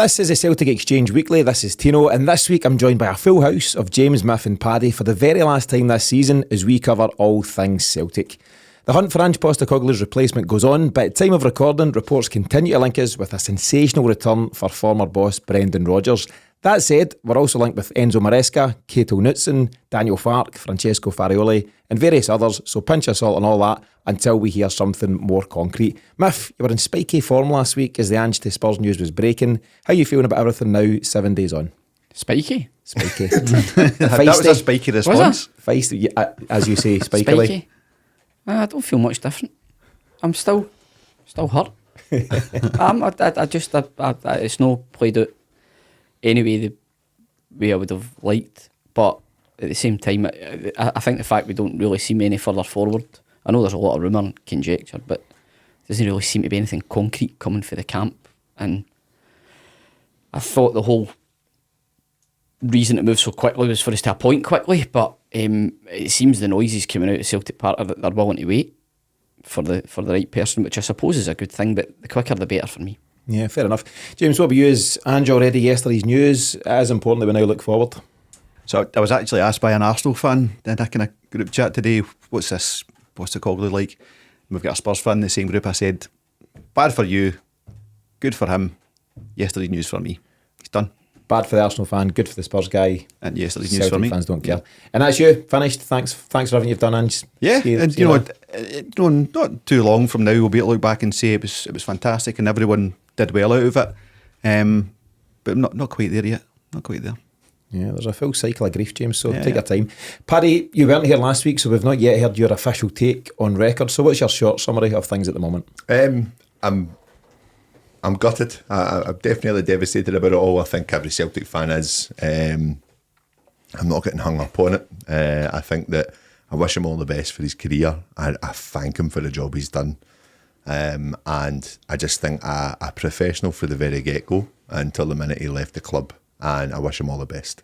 This is a Celtic Exchange Weekly. This is Tino, and this week I'm joined by a full house of James, Miff and Paddy for the very last time this season as we cover all things Celtic. The hunt for Ange Postecoglou's replacement goes on, but at time of recording, reports continue to link us with a sensational return for former boss Brendan Rodgers. That said, we're also linked with Enzo Maresca, Cato Knutson, Daniel Farke, Francesco Farioli and various others, so pinch a salt and all that until we hear something more concrete. Miff, you were in spiky form last week as the Ange to Spurs news was breaking. How are you feeling about everything now, 7 days on? Spiky? Spiky. That was a spiky response. Feisty, as you say, spikily. Spiky? I don't feel much different. I'm still hurt. It's not played out anyway the way I would have liked, but at the same time I think the fact we don't really seem any further forward, I know there's a lot of rumour and conjecture, but there doesn't really seem to be anything concrete coming for the camp, and I thought the whole reason to move so quickly was for us to appoint quickly, but it seems the noises coming out of Celtic Park are that they're willing to wait for the right person, which I suppose is a good thing, but the quicker the better for me. Yeah, fair enough. James, what about you? Is Ange already yesterday's news? It is important that we now look forward. So I was actually asked by an Arsenal fan in a kind of group chat today, what's this Postecoglou like? And we've got a Spurs fan in the same group. I said, bad for you, good for him, yesterday's news for me. He's done. Bad for the Arsenal fan, good for the Spurs guy. And yesterday's news Celtic for me. Fans don't care. And that's you, finished. Thanks for everything you've done, Ange. Yeah, and not too long from now we'll be able to look back and say it was fantastic and everyone did well out of it. But not quite there yet. Not quite there. Yeah, there's a full cycle of grief, James, so take your time. Paddy, you weren't here last week, so we've not yet heard your official take on record. So what's your short summary of things at the moment? I'm gutted. I'm definitely devastated about it all. I think every Celtic fan is. I'm not getting hung up on it. I think that I wish him all the best for his career. I thank him for the job he's done. And I just think a professional for the very get-go until the minute he left the club. And I wish him all the best.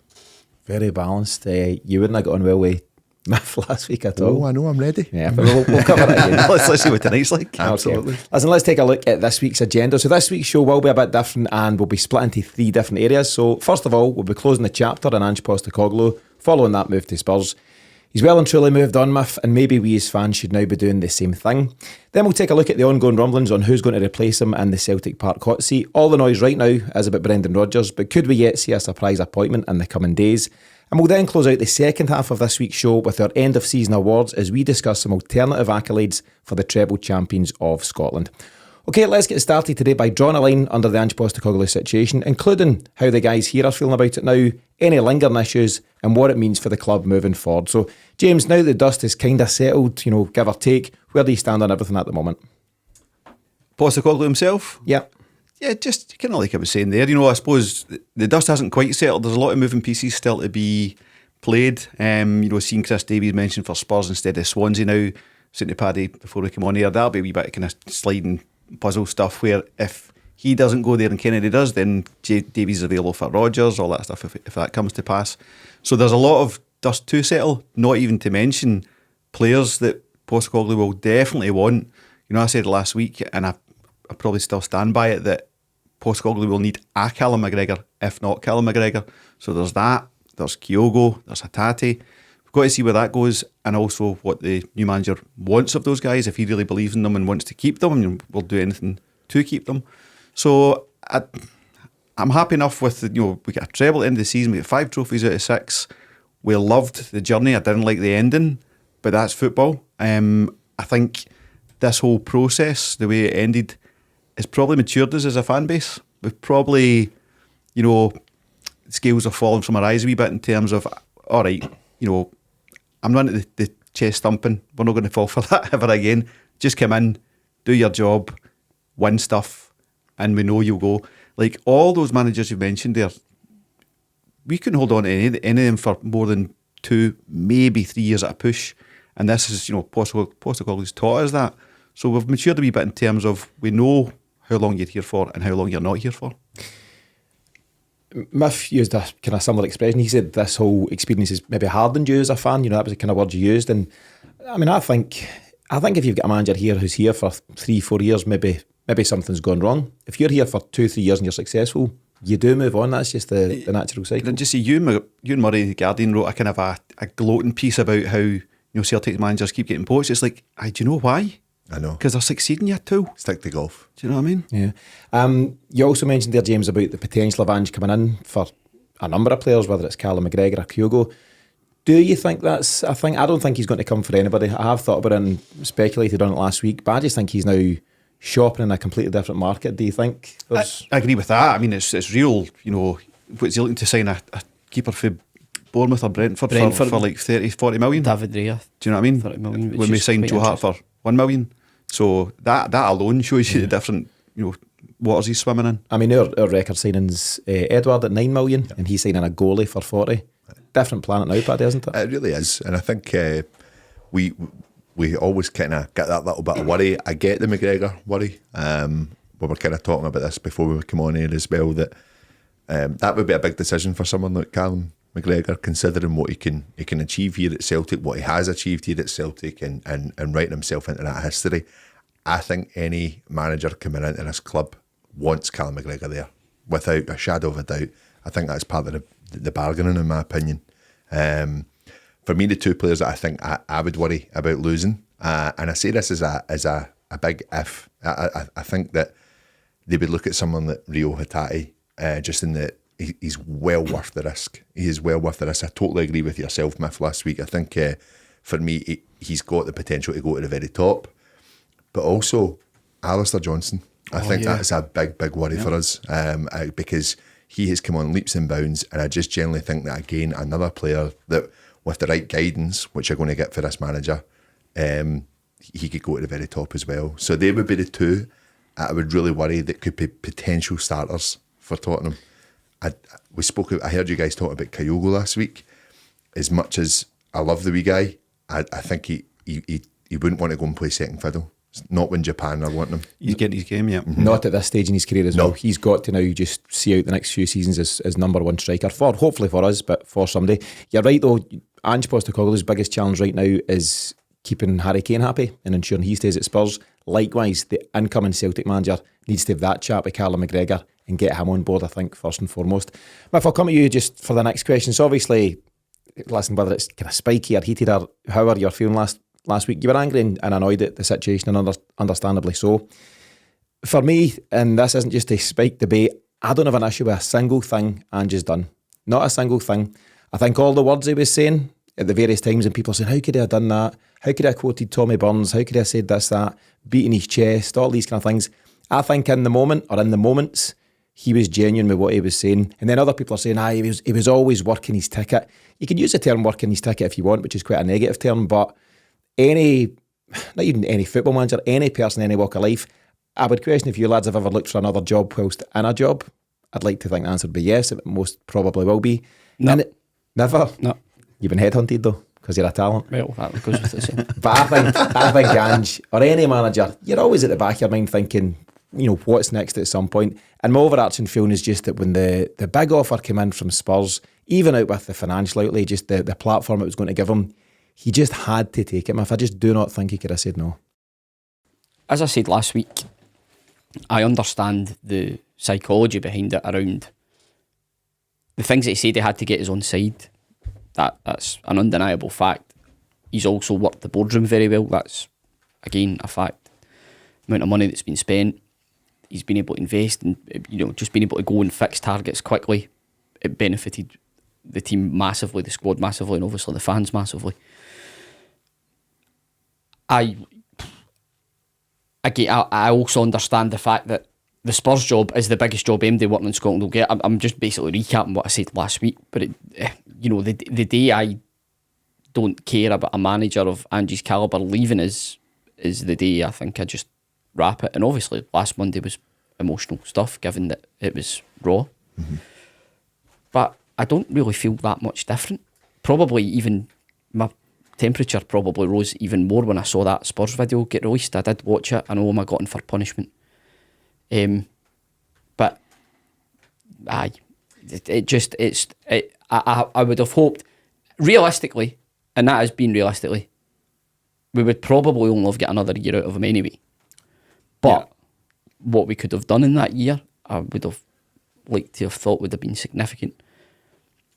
Very balanced. You wouldn't have got on well with Miff last week at all. Oh, I know, I'm ready. Yeah, but we'll cover it again. Let's see what tonight's like. Absolutely. Listen, let's take a look at this week's agenda. So this week's show will be a bit different and we'll be split into 3 different areas. So first of all, we'll be closing the chapter on Ange Postecoglou, following that move to Spurs. He's well and truly moved on, Miff, and maybe we as fans should now be doing the same thing. Then we'll take a look at the ongoing rumblings on who's going to replace him in the Celtic Park hot seat. All the noise right now is about Brendan Rodgers, but could we yet see a surprise appointment in the coming days? And we'll then close out the second half of this week's show with our end of season awards as we discuss some alternative accolades for the Treble Champions of Scotland. Okay, let's get started today by drawing a line under the Ange Postecoglou situation, including how the guys here are feeling about it now, any lingering issues, and what it means for the club moving forward. So, James, now the dust is kind of settled, give or take, where do you stand on everything at the moment? Postecoglou himself? Yeah. Yeah, just kind of like I was saying there, I suppose the dust hasn't quite settled. There's a lot of moving pieces still to be played. Seeing Chris Davies mentioned for Spurs instead of Swansea now, saying to Paddy before we come on here, that'll be a wee bit of kind of sliding puzzle stuff where if he doesn't go there and Kennedy does, then Davies is available for Rodgers, all that stuff if that comes to pass. So there's a lot of dust to settle, not even to mention players that Postecoglou will definitely want. I said last week, and I probably still stand by it, that Postecoglou will need a Callum McGregor, if not Callum McGregor. So there's that, there's Kyogo, there's Hatate. We've got to see where that goes, and also what the new manager wants of those guys, if he really believes in them and wants to keep them, and we'll do anything to keep them. So I'm happy enough with, we got a treble at the end of the season, we got 5 trophies out of 6. We loved the journey, I didn't like the ending, but that's football. I think this whole process, the way it ended, has probably matured us as a fan base. We've probably, scales have fallen from our eyes a wee bit in terms of, all right, I'm not at the chest thumping. We're not going to fall for that ever again. Just come in, do your job, win stuff, and we know you'll go. Like all those managers you mentioned there, we couldn't hold on to any of them for more than 2, maybe 3 years at a push. And this is, Postecoglou's taught us that. So we've matured a wee bit in terms of we know how long you're here for and how long you're not here for. Miff used a kind of similar expression. He said this whole experience has maybe hardened you as a fan. That was the kind of word you used. And I mean, I think if you've got a manager here who's here for 3-4 years, maybe something's gone wrong. If you're here for 2-3 years and you're successful, you do move on. That's just the natural cycle. Did you see Ewan Murray, the Guardian, wrote a kind of a gloating piece about how Celtic managers keep getting poached. It's like, do you know why? I know. Because they're succeeding yet too. Stick to golf. Do you know what I mean? Yeah. You also mentioned there, James, about the potential of Ange coming in for a number of players, whether it's Callum McGregor or Kyogo. Do you think that's a thing? I don't think he's going to come for anybody. I have thought about it and speculated on it last week, but I just think he's now shopping in a completely different market. Do you think? I agree with that. I mean, it's real. What's he looking to sign a keeper for Bournemouth or Brentford for like 30-40 million? David Raya. Do you know what I mean? 30 million, when we signed Joe Hart for 1 million. So that alone shows you the different waters he's swimming in. I mean, our record signings, Edward at 9 million, and he's signing a goalie for 40. Different planet now, Paddy, isn't it? It really is, and I think we always kind of get that little bit of worry. I get the McGregor worry. We were kind of talking about this before we came on here as well, that that would be a big decision for someone like Callum McGregor, considering what he can achieve here at Celtic, what he has achieved here at Celtic, and writing himself into that history. I think any manager coming into this club wants Callum McGregor there, without a shadow of a doubt. I think that's part of the bargaining, in my opinion. For me, the two players that I think I would worry about losing, and I say this as a big if, I think that they would look at someone like Rio Hatate, just in that he's well worth the risk. He is well worth the risk. I totally agree with yourself, Miff, last week. I think for me, he's got the potential to go to the very top. But also, Alistair Johnson, I think that's a big worry for us, because he has come on leaps and bounds, and I just generally think that, again, another player that, with the right guidance, which you're going to get for this manager, he could go to the very top as well. So they would be the two I would really worry that could be potential starters for Tottenham. I heard you guys talk about Kyogo last week. As much as I love the wee guy, I think he wouldn't want to go and play second fiddle. Not when Japan are wanting him. He's getting his game, yeah. Mm-hmm. Not at this stage in his career as well. He's got to now just see out the next few seasons as number one striker, hopefully for us, but for somebody. You're right though, Ange Postecoglou's biggest challenge right now is keeping Harry Kane happy and ensuring he stays at Spurs. Likewise, the incoming Celtic manager needs to have that chat with Callum McGregor and get him on board, I think, first and foremost. But if I'll come to you just for the next question. So obviously, listen, whether it's kind of spiky or heated or however you're feeling last week, you were angry and annoyed at the situation, and understandably so. For me, and this isn't just a spike debate, I don't have an issue with a single thing Ange has done. Not a single thing. I think all the words he was saying at the various times, and people saying, how could he have done that? How could I have quoted Tommy Burns? How could I have said this, that? Beating his chest, all these kind of things. I think in the moment, or in the moments, he was genuine with what he was saying. And then other people are saying, he was always working his ticket. You can use the term working his ticket if you want, which is quite a negative term, but not even any football manager, any person, any walk of life, I would question if you lads have ever looked for another job whilst in a job. I'd like to think the answer would be yes. It most probably will be. No. Never? No. You've been headhunted though, because you're a talent. Well, that goes with the same. But I think Ange, or any manager, you're always at the back of your mind thinking, what's next at some point. And my overarching feeling is just that when the big offer came in from Spurs, even out with the financial outlay, just the platform it was going to give him, he just had to take it. I just do not think he could have said no. As I said last week, I understand the psychology behind it around the things that he said he had to get his own side. That's an undeniable fact. He's also worked the boardroom very well. That's, again, a fact. The amount of money that's been spent, he's been able to invest and, just being able to go and fix targets quickly. It benefited the team massively, the squad massively, and obviously the fans massively. I also understand the fact that the Spurs job is the biggest job MD working in Scotland will get. I'm just basically recapping what I said last week. But the day I don't care about a manager of Ange's calibre leaving is the day I think I just wrap it. And obviously last Monday was emotional stuff, given that it was raw. Mm-hmm. But I don't really feel that much different. Probably even my temperature probably rose even more when I saw that Spurs video get released. I did watch it. I know I got in for punishment. But I would have hoped, realistically, and that has been realistically, we would probably only have got another year out of him anyway. But what we could have done in that year, I would have like to have thought would have been significant.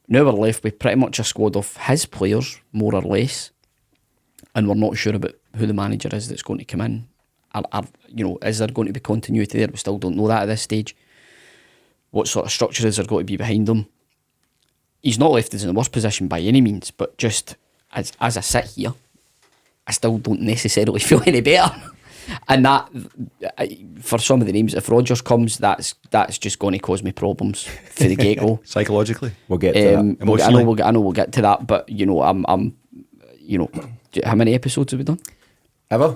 Now we're left with pretty much a squad of his players, more or less, and we're not sure about who the manager is that's going to come in. Is there going to be continuity there? We still don't know that at this stage. What sort of structure is there going to be behind him? He's not left us in the worst position by any means, but just as I sit here, I still don't necessarily feel any better. And that, for some of the names, if Rodgers comes, that's just going to cause me problems for the get-go. Psychologically, We'll get to that. Emotionally. I know we'll get to that, but I'm how many episodes have we done? Ever?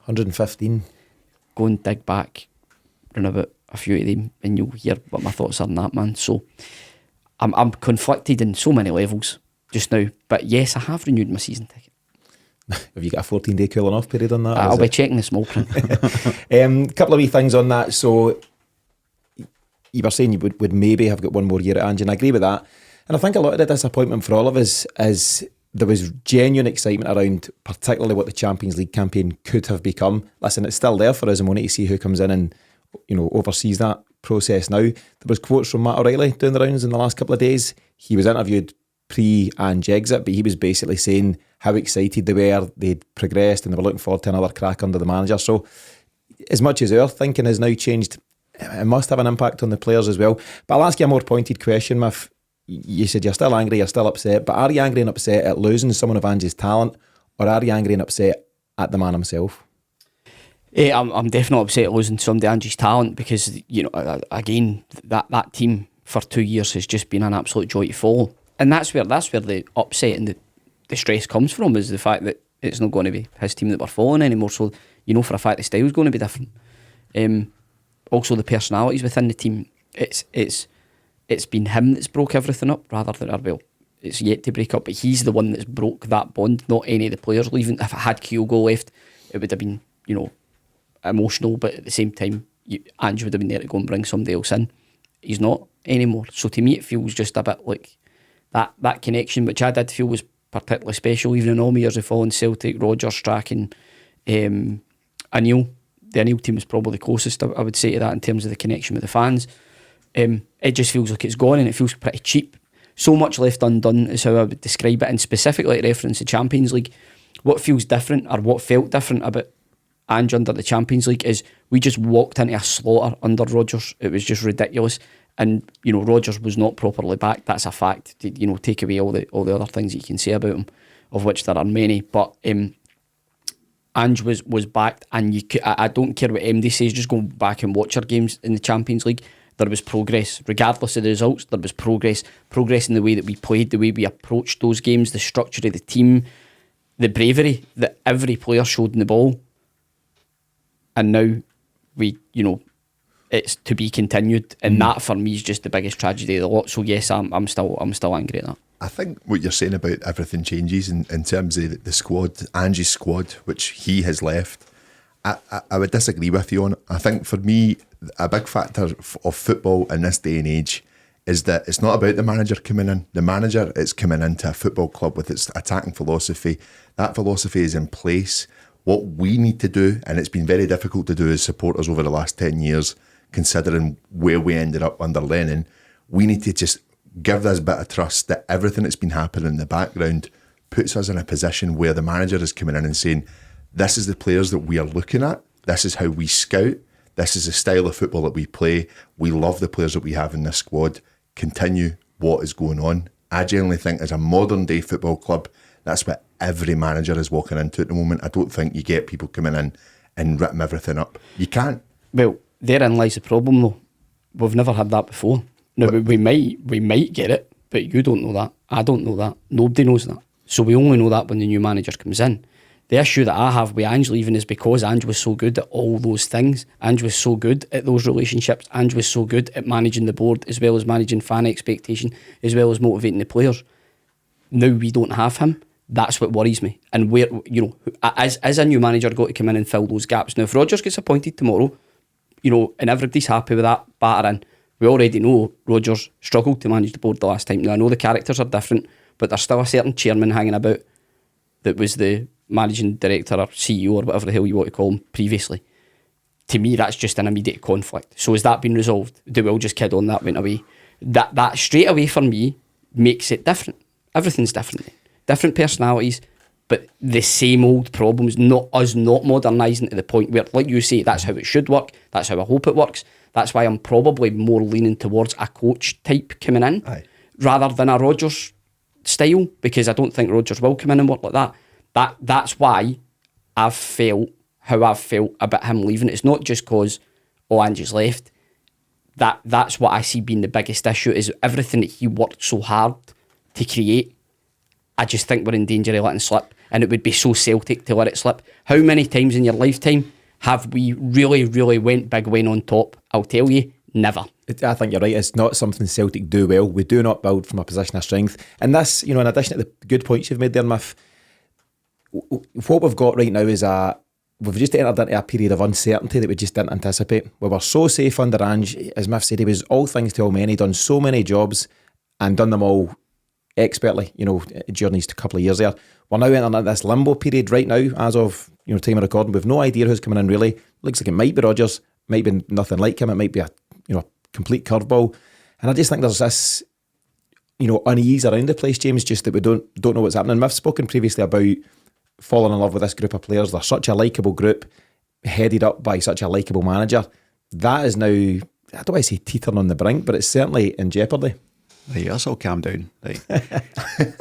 115. Go and dig back, run about a few of them, and you'll hear what my thoughts are on that, man. So I'm conflicted in so many levels just now. But yes, I have renewed my season ticket. Have you got a 14-day cooling off period on that? I'll be checking the small print. Couple of wee things on that. So you were saying you would maybe have got one more year at Ange, and I agree with that. And I think a lot of the disappointment for all of us is there was genuine excitement around particularly what the Champions League campaign could have become. Listen, it's still there for us, and we need to see who comes in and oversees that process now. There was quotes from Matt O'Reilly doing the rounds in the last couple of days. He was interviewed pre-Ange exit, but he was basically saying how excited they were, they'd progressed and they were looking forward to another crack under the manager. So as much as our thinking has now changed, it must have an impact on the players as well. But I'll ask you a more pointed question, Miff. You said you're still angry, you're still upset, but are you angry and upset at losing someone of Ange's talent, or are you angry and upset at the man himself? I'm definitely upset at losing somebody Ange's talent, because again, that team for 2 years has just been an absolute joy to follow, and that's where the upset and the stress comes from, is the fact that it's not going to be his team that we're following anymore. So for a fact the style's going to be different. Also the personalities within the team. It's been him that's broke everything up, rather than it's yet to break up, but he's the one that's broke that bond, not any of the players leaving. If it had Kyogo left, it would have been emotional, but at the same time Ange would have been there to go and bring somebody else in. He's not anymore. So to me it feels just a bit like that connection, which I did feel was particularly special, even in all my years of following Celtic. Rodgers, Strachan, Anil. The Anil team is probably the closest I would say to that in terms of the connection with the fans. It just feels like it's gone, and it feels pretty cheap. So much left undone is how I would describe it, and specifically to reference the Champions League. What feels different, or what felt different about Ange under the Champions League, is we just walked into a slaughter under Rodgers. It was just ridiculous, and Rodgers was not properly backed. That's a fact. Take away all the other things that you can say about him, of which there are many, but Ange was backed, and I don't care what MD says, just go back and watch our games in the Champions League. There was progress, regardless of the results. There was progress in the way that we played, the way we approached those games, the structure of the team, the bravery that every player showed in the ball. And now it's to be continued, and that for me is just the biggest tragedy of the lot. So yes, I'm still angry at that. I think what you're saying about everything changes in terms of the squad, Ange's squad, which he has left. I would disagree with you on it. I think for me, a big factor of football in this day and age is that it's not about the manager coming in. The manager is coming into a football club with its attacking philosophy. That philosophy is in place. What we need to do, and it's been very difficult to do as supporters over the last 10 years, considering where we ended up under Lennon, we need to just give this bit of trust that everything that's been happening in the background puts us in a position where the manager is coming in and saying, this is the players that we are looking at, this is how we scout, this is the style of football that we play, we love the players that we have in this squad, continue what is going on. I genuinely think as a modern day football club, that's what every manager is walking into at the moment. I don't think you get people coming in and ripping everything up. You can't. Well, therein lies the problem though. We've never had that before. Now we might get it, but you don't know that. I don't know that. Nobody knows that. So we only know that when the new manager comes in. The issue that I have with Ange leaving is because Ange was so good at all those things. Ange was so good at those relationships. Ange was so good at managing the board, as well as managing fan expectation, as well as motivating the players. Now we don't have him. That's what worries me. And where, as a new manager got to come in and fill those gaps. Now, if Rodgers gets appointed tomorrow, and everybody's happy with that battering, we already know Rodgers struggled to manage the board the last time. Now, I know the characters are different, but there's still a certain chairman hanging about that was the managing director or CEO or whatever the hell you want to call him previously. to me, that's just an immediate conflict. So has that been resolved? Do we all just kid on that went away? That straight away for me makes it different. Everything's different. Different personalities, but the same old problems, not modernising to the point where, like you say, that's how it should work. That's how I hope it works. That's why I'm probably more leaning towards a coach type coming in rather than a Rodgers style, because I don't think Rodgers will come in and work like that. That's why I've felt how I've felt about him leaving. It's not just because Ange's left. That's what I see being the biggest issue, is everything that he worked so hard to create. I just think we're in danger of letting slip, and it would be so Celtic to let it slip. How many times in your lifetime have we really, really went big, went on top? I'll tell you, never. I think you're right. It's not something Celtic do well. We do not build from a position of strength. And this, in addition to the good points you've made there, Miff, what we've got right now is we've just entered into a period of uncertainty that we just didn't anticipate. We were so safe under Ange. As Miff said, he was all things to all men. He'd done so many jobs and done them all expertly, during these couple of years there. We're now entering into this limbo period right now, as of time of recording. We've no idea who's coming in really. Looks like it might be Rodgers, might be nothing like him, it might be a complete curveball. And I just think there's this unease around the place, James, just that we don't know what's happening. I've spoken previously about falling in love with this group of players. They're such a likeable group, headed up by such a likeable manager. That is now, I don't want to say teetering on the brink, but it's certainly in jeopardy. Right, let's all calm down. Right,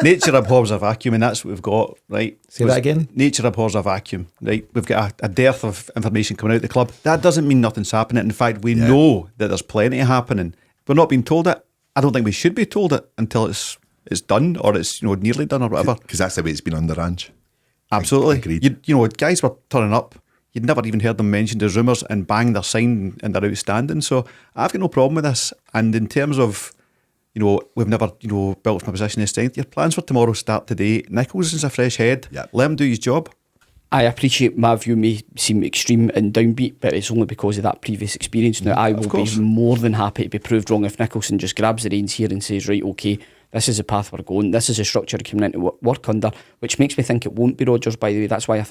nature abhors a vacuum, and that's what we've got. Right, say that again. Nature abhors a vacuum. Right, we've got a dearth of information coming out of the club. That doesn't mean nothing's happening. In fact, we know that there's plenty happening. We're not being told it. I don't think we should be told it until it's done, or it's nearly done, or whatever. Because that's the way it's been under Ange. Absolutely. Agreed. Guys were turning up. You'd never even heard them mentioned as rumours, and bang, they're signed and they're outstanding. So I've got no problem with this. And in terms of, we've never, built from a position of strength. Your plans for tomorrow start today. Nichols is a fresh head. Yeah. Let him do his job. I appreciate my view may seem extreme and downbeat, but it's only because of that previous experience. Now, I will be more than happy to be proved wrong if Nicholson just grabs the reins here and says, right, okay, this is the path we're going, this is the structure coming into work under, which makes me think it won't be Rodgers, by the way. That's why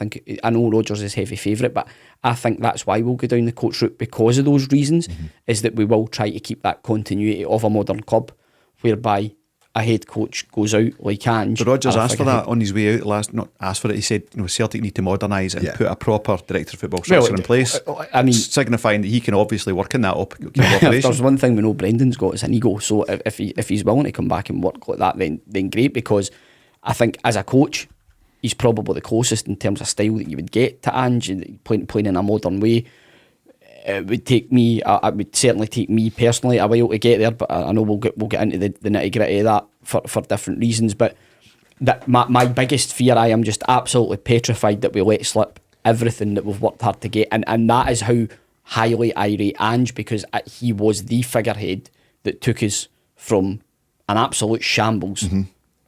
I know Rodgers is heavy favourite, but I think that's why we'll go down the coach route, because of those reasons, is that we will try to keep that continuity of a modern club, whereby a head coach goes out like Ange. But Rodgers asked for that on his way out not asked for it. He said, Celtic need to modernise and put a proper director of football structure in place. I mean, signifying that he can obviously work in that operation. If there's one thing we know Brendan's got, is an ego. So if he's willing to come back and work like that, then great, because I think as a coach, he's probably the closest in terms of style that you would get to Ange, playing in a modern way. It would take me, it would certainly take me personally a while to get there, but I know we'll get into the nitty gritty of that for different reasons. But that my biggest fear, I am just absolutely petrified that we let slip everything that we've worked hard to get, and that is how highly I rate Ange, because he was the figurehead that took us from an absolute shambles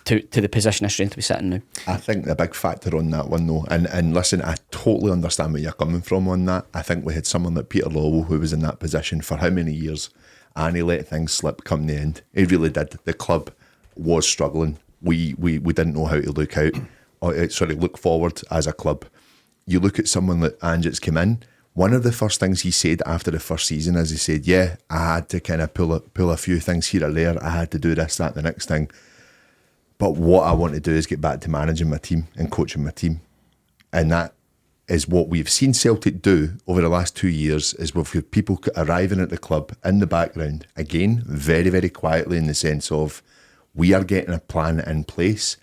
to the position of strength we sit in now. I think the big factor on that one though, and listen, I totally understand where you're coming from on that. I think we had someone like Peter Lawwell who was in that position for how many years, and he let things slip come the end. He really did. The club was struggling. We didn't know how to look forward as a club. You look at someone like Ange that's come in, one of the first things he said after the first season is he said, I had to kind of pull a few things here or there. I had to do this, that, the next thing. But what I want to do is get back to managing my team and coaching my team. And that is what we've seen Celtic do over the last 2 years, is we've got people arriving at the club in the background, again, very, very quietly, in the sense of we are getting a plan in place.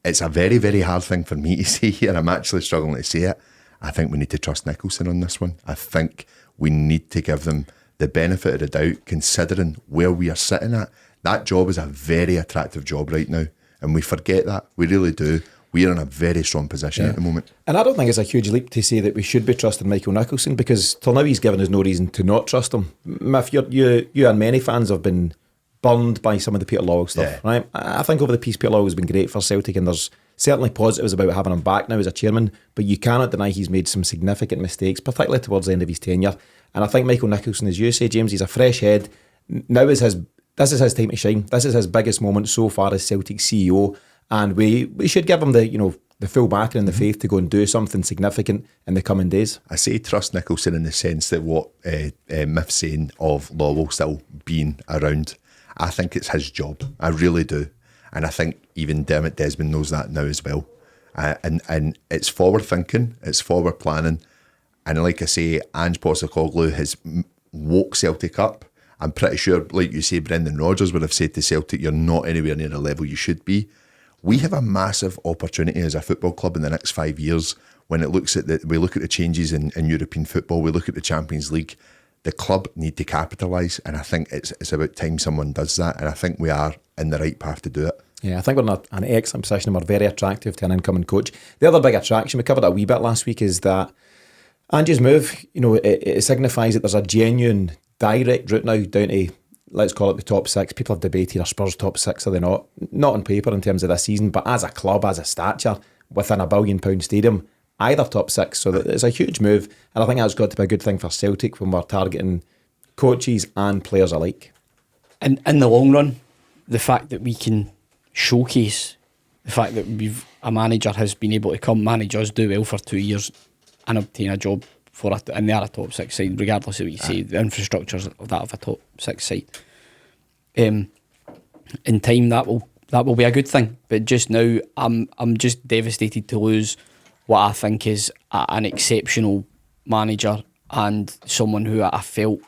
It's a very, very hard thing for me to say here. I'm actually struggling to say it. I think we need to trust Nicholson on this one. I think we need to give them the benefit of the doubt, considering where we are sitting at. That job is a very attractive job right now, and we forget that. We really do. We are in a very strong position at the moment. And I don't think it's a huge leap to say that we should be trusting Michael Nicholson, because till now he's given us no reason to not trust him. If you and many fans have been burned by some of the Peter Lawwell stuff, right? I think over the piece, Peter Lawwell has been great for Celtic, and there's certainly positives about having him back now as a chairman, but you cannot deny he's made some significant mistakes, particularly towards the end of his tenure. And I think Michael Nicholson, as you say, James, he's a fresh head. Now this is his time to shine. This is his biggest moment so far as Celtic CEO, and we should give him the the full backing and the faith to go and do something significant in the coming days. I say trust Nicholson in the sense that what Miff's saying of Lowell still being around, I think it's his job. I really do. And I think even Dermot Desmond knows that now as well. And it's forward thinking, it's forward planning. And like I say, Ange Postecoglou has woke Celtic up. I'm pretty sure, like you say, Brendan Rodgers would have said to Celtic, you're not anywhere near the level you should be. We have a massive opportunity as a football club in the next 5 years when it looks at we look at the changes in European football, we look at the Champions League. The club need to capitalise, and I think it's about time someone does that, and I think we are in the right path to do it. Yeah, I think we're in an excellent position and we're very attractive to an incoming coach. The other big attraction, we covered it a wee bit last week, is that Ange's move, it signifies that there's a genuine direct route now down to, let's call it the top six. People have debated, are Spurs top six, are they not? Not on paper in terms of this season, but as a club, as a stature, within a £1 billion stadium, either top six. So it's a huge move, and I think that's got to be a good thing for Celtic when we're targeting coaches and players alike. And in the long run, the fact that we can showcase the fact that a manager has been able to come manage us, do well for 2 years and obtain a job and they are a top six side, regardless of what you say, the infrastructure's of that of a top six side. In time that will be a good thing. But just now I'm just devastated to lose what I think is an exceptional manager and someone who I felt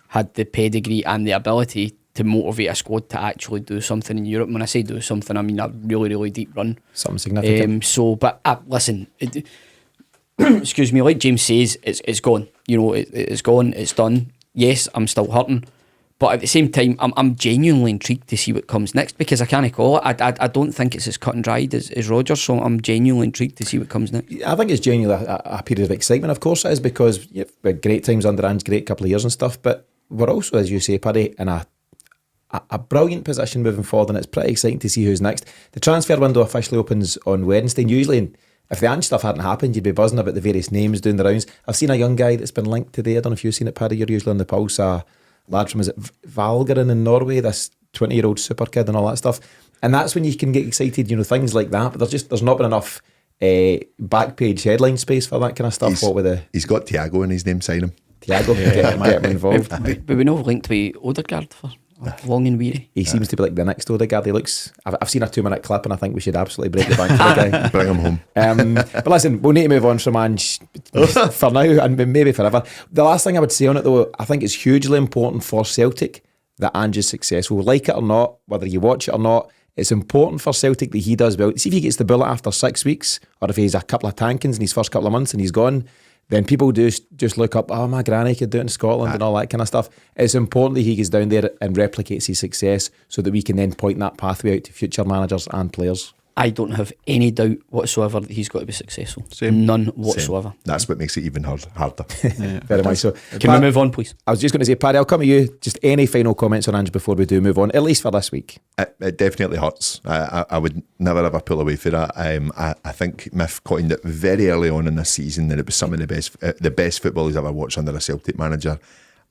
had the pedigree and the ability to motivate a squad to actually do something in Europe. When I say do something, I mean a really, really deep run. Something significant. Listen, excuse me, like James says, it's gone. It's gone, it's done. Yes, I'm still hurting, but at the same time, I'm genuinely intrigued to see what comes next, because I can't call it. I don't think it's as cut and dried as Rodgers, so I'm genuinely intrigued to see what comes next. I think it's genuinely a period of excitement, of course it is, because we had great times under Ange, great couple of years and stuff, but we're also, as you say, Paddy, in a brilliant position moving forward, and it's pretty exciting to see who's next. The transfer window officially opens on Wednesday, and usually, if the Ange stuff hadn't happened, you'd be buzzing about the various names doing the rounds. I've seen a young guy that's been linked today. I don't know if you've seen it, Paddy. You're usually on the pulse. A lad from, is it Valgarin in Norway, this 20-year-old super kid and all that stuff. And that's when you can get excited, things like that. But there's not been enough back page headline space for that kind of stuff. He's got Thiago in his name, sign him. Thiago, get him involved. But we know linked with Odegaard for long and weary. He seems to be like the next Odegaard. He looks. I've seen a 2-minute clip, and I think we should absolutely break the bank for the guy. Bring him home. But listen, we'll need to move on from Ange for now and maybe forever. The last thing I would say on it, though, I think it's hugely important for Celtic that Ange is successful. Like it or not, whether you watch it or not, it's important for Celtic that he does well. See if he gets the bullet after 6 weeks, or if he has a couple of tankings in his first couple of months and he's gone, then people do just look up, my granny could do it in Scotland and all that kind of stuff. It's important that he gets down there and replicates his success so that we can then point that pathway out to future managers and players. I don't have any doubt whatsoever that he's got to be successful. Same. None whatsoever. Same. That's what makes it even harder. Very much so. Can we move on, please? I was just going to say, Paddy, I'll come to you. Just any final comments on Ange before we do move on, at least for this week? It definitely hurts. I would never ever pull away for that. I think Miff coined it very early on in this season that it was some of the best football he's ever watched under a Celtic manager.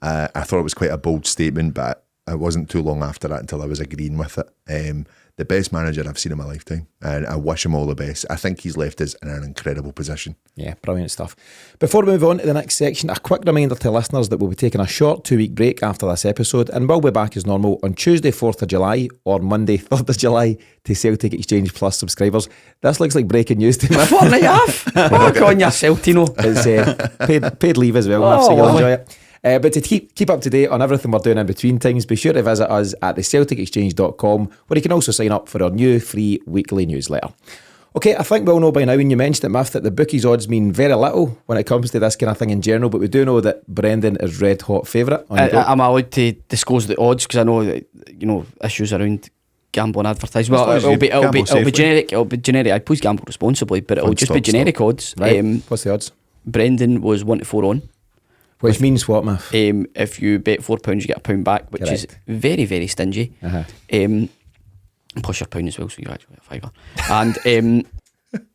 I thought it was quite a bold statement, but it wasn't too long after that until I was agreeing with it. The best manager I've seen in my lifetime, and I wish him all the best. I think he's left us in an incredible position. Yeah, brilliant stuff. Before we move on to the next section, a quick reminder to listeners that we'll be taking a short 2-week break after this episode, and we'll be back as normal on Tuesday 4th of July or Monday 3rd of July to Celtic Exchange Plus subscribers. This looks like breaking news to me. Fortnight off? Back on your Celtino. It's paid leave as well, so you'll enjoy it. But to keep up to date on everything we're doing in between times, be sure to visit us at thecelticexchange.com, where you can also sign up for our new free weekly newsletter. Okay, I think we all know by now, when you mentioned it, Miff, that the bookies odds mean very little when it comes to this kind of thing in general, but we do know that Brendan is red hot favourite. I'm allowed to disclose the odds because I know that, issues around gambling advertising. Well, it'll be generic. It'll be generic. I'd please gamble responsibly, but it'll just be generic odds. Right. What's the odds? Brendan was 1-4 on. Which means what, Miff? If you bet £4, you get £1 back, which is very, very stingy. Plus your pound as well, so you actually get a £5. And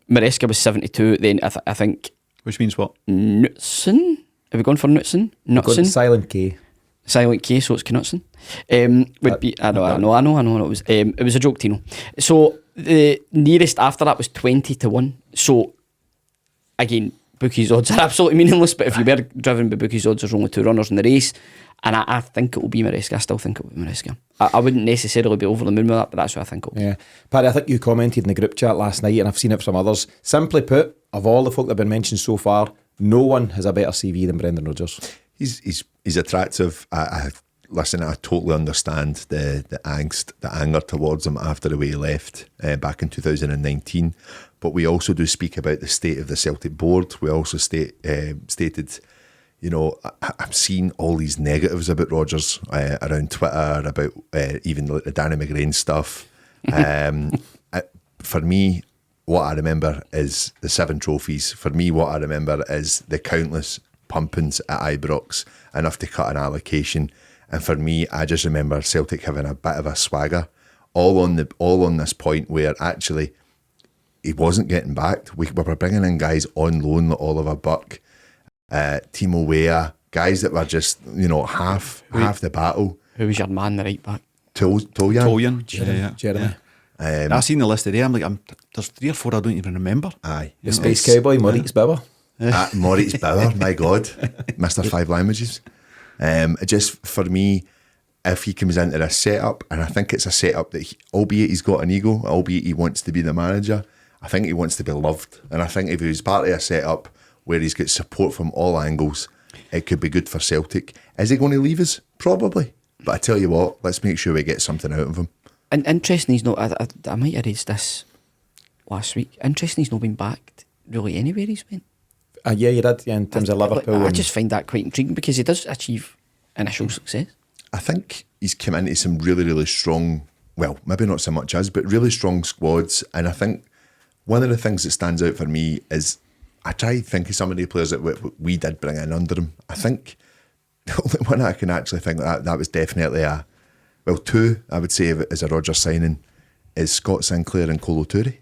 Maresca was 72. Then I think. Which means what? Knutson. Have we gone for Knutson? Knutson. Silent K. Silent K, so it's Knutson. Would be. I know. It was a joke, Tino. So The nearest after that was 20-1. So again, bookies odds are absolutely meaningless, but if you were driven by bookies odds, there's only 2 runners in the race, and I think it will be Maresca. I still think it will be Maresca. I wouldn't necessarily be over the moon with that, but that's what I think it will be. Yeah. Paddy, I think you commented in the group chat last night, and I've seen it from others. Simply put, of all the folk that have been mentioned so far, no one has a better CV than Brendan Rodgers. He's attractive. Listen, I totally understand the angst, the anger towards him after the way he left back in 2019. But we also do speak about the state of the Celtic board. We also stated, you know, I'm seeing all these negatives about Rodgers around Twitter, about even the Danny McGrain stuff. For me, what I remember is the 7 trophies. For me, what I remember is the countless pumpings at Ibrox, enough to cut an allocation. And for me, I just remember Celtic having a bit of a swagger, all on this point where actually he wasn't getting backed. We were bringing in guys on loan like Oliver Buck, Timo Weah, guys that were just, you know, half the battle. Who was your man, the right back? Toljan. Jeremy. I seen the list today. I'm like, there's 3 or 4 I don't even remember. Aye. The Space Cowboy, Moritz Bauer. Moritz Bauer, my God. Mr. 5 Languages. Just for me, if he comes into this setup, and I think it's a setup that, albeit he's got an ego, albeit he wants to be the manager, I think he wants to be loved. And I think if he was part of a setup where he's got support from all angles, it could be good for Celtic. Is he going to leave us? Probably. But I tell you what, let's make sure we get something out of him. And interesting, he's not. I might have raised this last week. Interesting, he's not been backed really anywhere he's been. Yeah, you did, in terms of Liverpool. I just find that quite intriguing because he does achieve initial success. I think he's come into some really, really strong, well, maybe not so much as, but really strong squads. And I think one of the things that stands out for me is I try to think of some of the players that we did bring in under him. I think the only one I can actually think that was definitely 2, I would say, as a Rodgers signing is Scott Sinclair and Kolo Toure.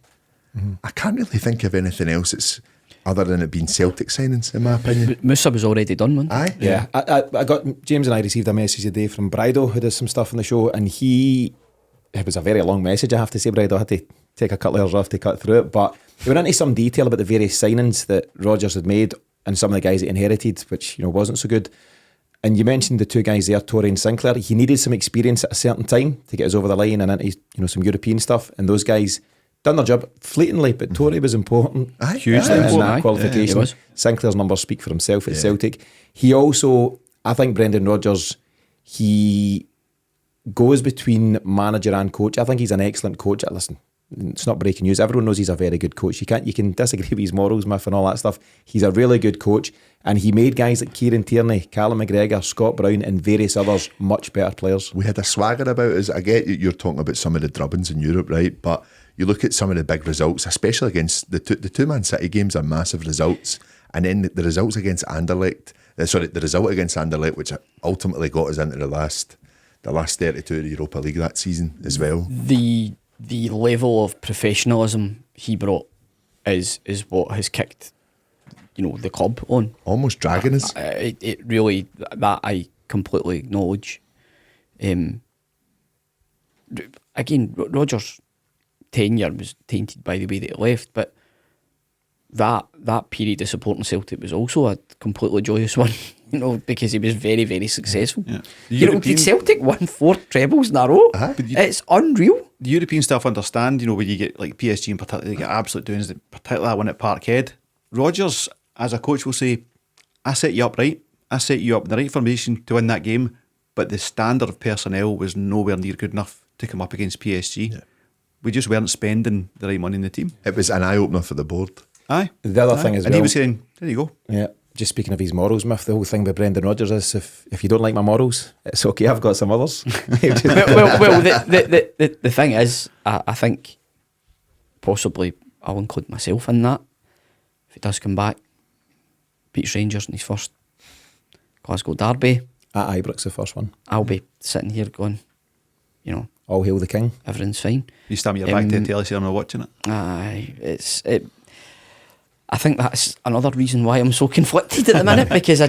Mm-hmm. I can't really think of anything else that's other than it being Celtic signings, in my opinion. Musa was already done, man. Aye. Yeah. I got, James and I received a message today from Brido, who does some stuff on the show, and it was a very long message, I have to say, Brido. I had to take a couple of hours off to cut through it, but he went into some detail about the various signings that Rodgers had made and some of the guys that he inherited, which, you know, wasn't so good. And you mentioned the 2 guys there, Toure and Sinclair. He needed some experience at a certain time to get us over the line and into, you know, some European stuff, and those guys done their job fleetingly, but Toure was important. Hugely in important. that qualification. Yeah, Sinclair's numbers speak for himself at Celtic. He also, I think Brendan Rodgers, he goes between manager and coach. I think he's an excellent coach. Listen, it's not breaking news. Everyone knows he's a very good coach. You can disagree with his morals, Miff, and all that stuff. He's a really good coach, and he made guys like Kieran Tierney, Callum McGregor, Scott Brown, and various others much better players. We had a swagger about us. I get you're talking about some of the drubbings in Europe, right? But you look at some of the big results, especially against the two Man City games are massive results, and then the results against Anderlecht. The result against Anderlecht, which ultimately got us into the last 32 of the Europa League that season as well. The level of professionalism he brought is what has kicked, you know, the club on. Almost dragging us. It really, that I completely acknowledge. Again, Rodgers' tenure was tainted by the way that he left, but that period of supporting Celtic was also a completely joyous one, you know, because he was very, very successful. Yeah. Did Celtic won 4 trebles in a row? It's unreal. The European stuff, understand, you know, when you get like PSG in particular, they get absolute doings, particularly that one at Parkhead. Rodgers, as a coach, will say, I set you up right, I set you up in the right formation to win that game, but the standard of personnel was nowhere near good enough to come up against PSG. Yeah. We just weren't spending the right money in the team. It was an eye-opener for the board. Aye. The other thing as well. And he was saying, there you go. Yeah. Just speaking of his morals, Miff, the whole thing with Brendan Rodgers is if you don't like my morals, it's okay, I've got some others. well, the thing is, I think possibly I'll include myself in that. If he does come back, beats Rangers in his first Glasgow derby. At Ibrox, the first one. I'll be sitting here going, you know, all hail the king. Everything's fine. You stamp your back to the telly saying I'm not watching it. Aye, I think that's another reason why I'm so conflicted at the minute, because I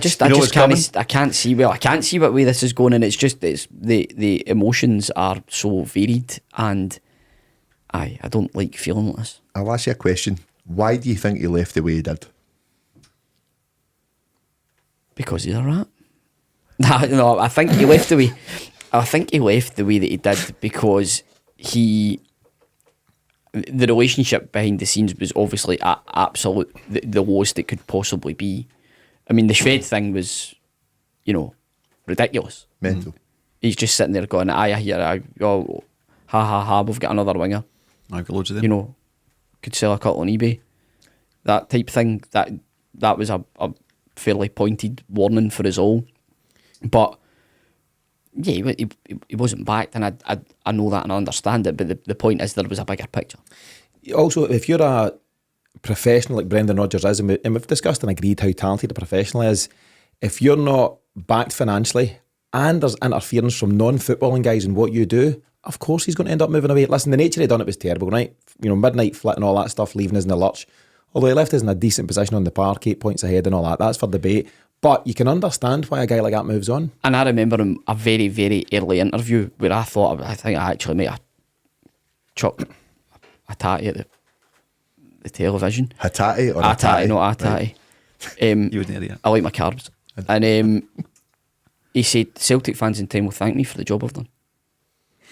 can't see what way this is going, and it's the emotions are so varied, and I don't like feeling like this. I'll ask you a question. Why do you think he left the way he did? Because he's a rat. No, I think he left the way. I think he left the way that he did because the relationship behind the scenes was obviously at absolute the lowest it could possibly be. I mean, the Shved thing was, ridiculous. Mental. He's just sitting there going, "I hear, ha ha ha, we've got another winger." I've got loads of them. Could sell a couple on eBay. That type thing. That was a fairly pointed warning for us all. But yeah, he wasn't backed, and I know that and I understand it. But the point is, there was a bigger picture. Also, if you're a professional like Brendan Rodgers is, and we've discussed and agreed how talented a professional is, if you're not backed financially and there's interference from non-footballing guys in what you do, of course he's going to end up moving away. Listen, the nature he done it was terrible, right? Midnight flit and all that stuff, leaving us in the lurch. Although he left us in a decent position on the park, 8 points ahead and all that. That's for debate. But you can understand why a guy like that moves on. And I remember him a very, very early interview where I think I actually might have chucked a tatty at the television. Hatati or a tatty, not a tatty. You wouldn't hear that. I like my carbs. And he said, Celtic fans in time will thank me for the job I've done.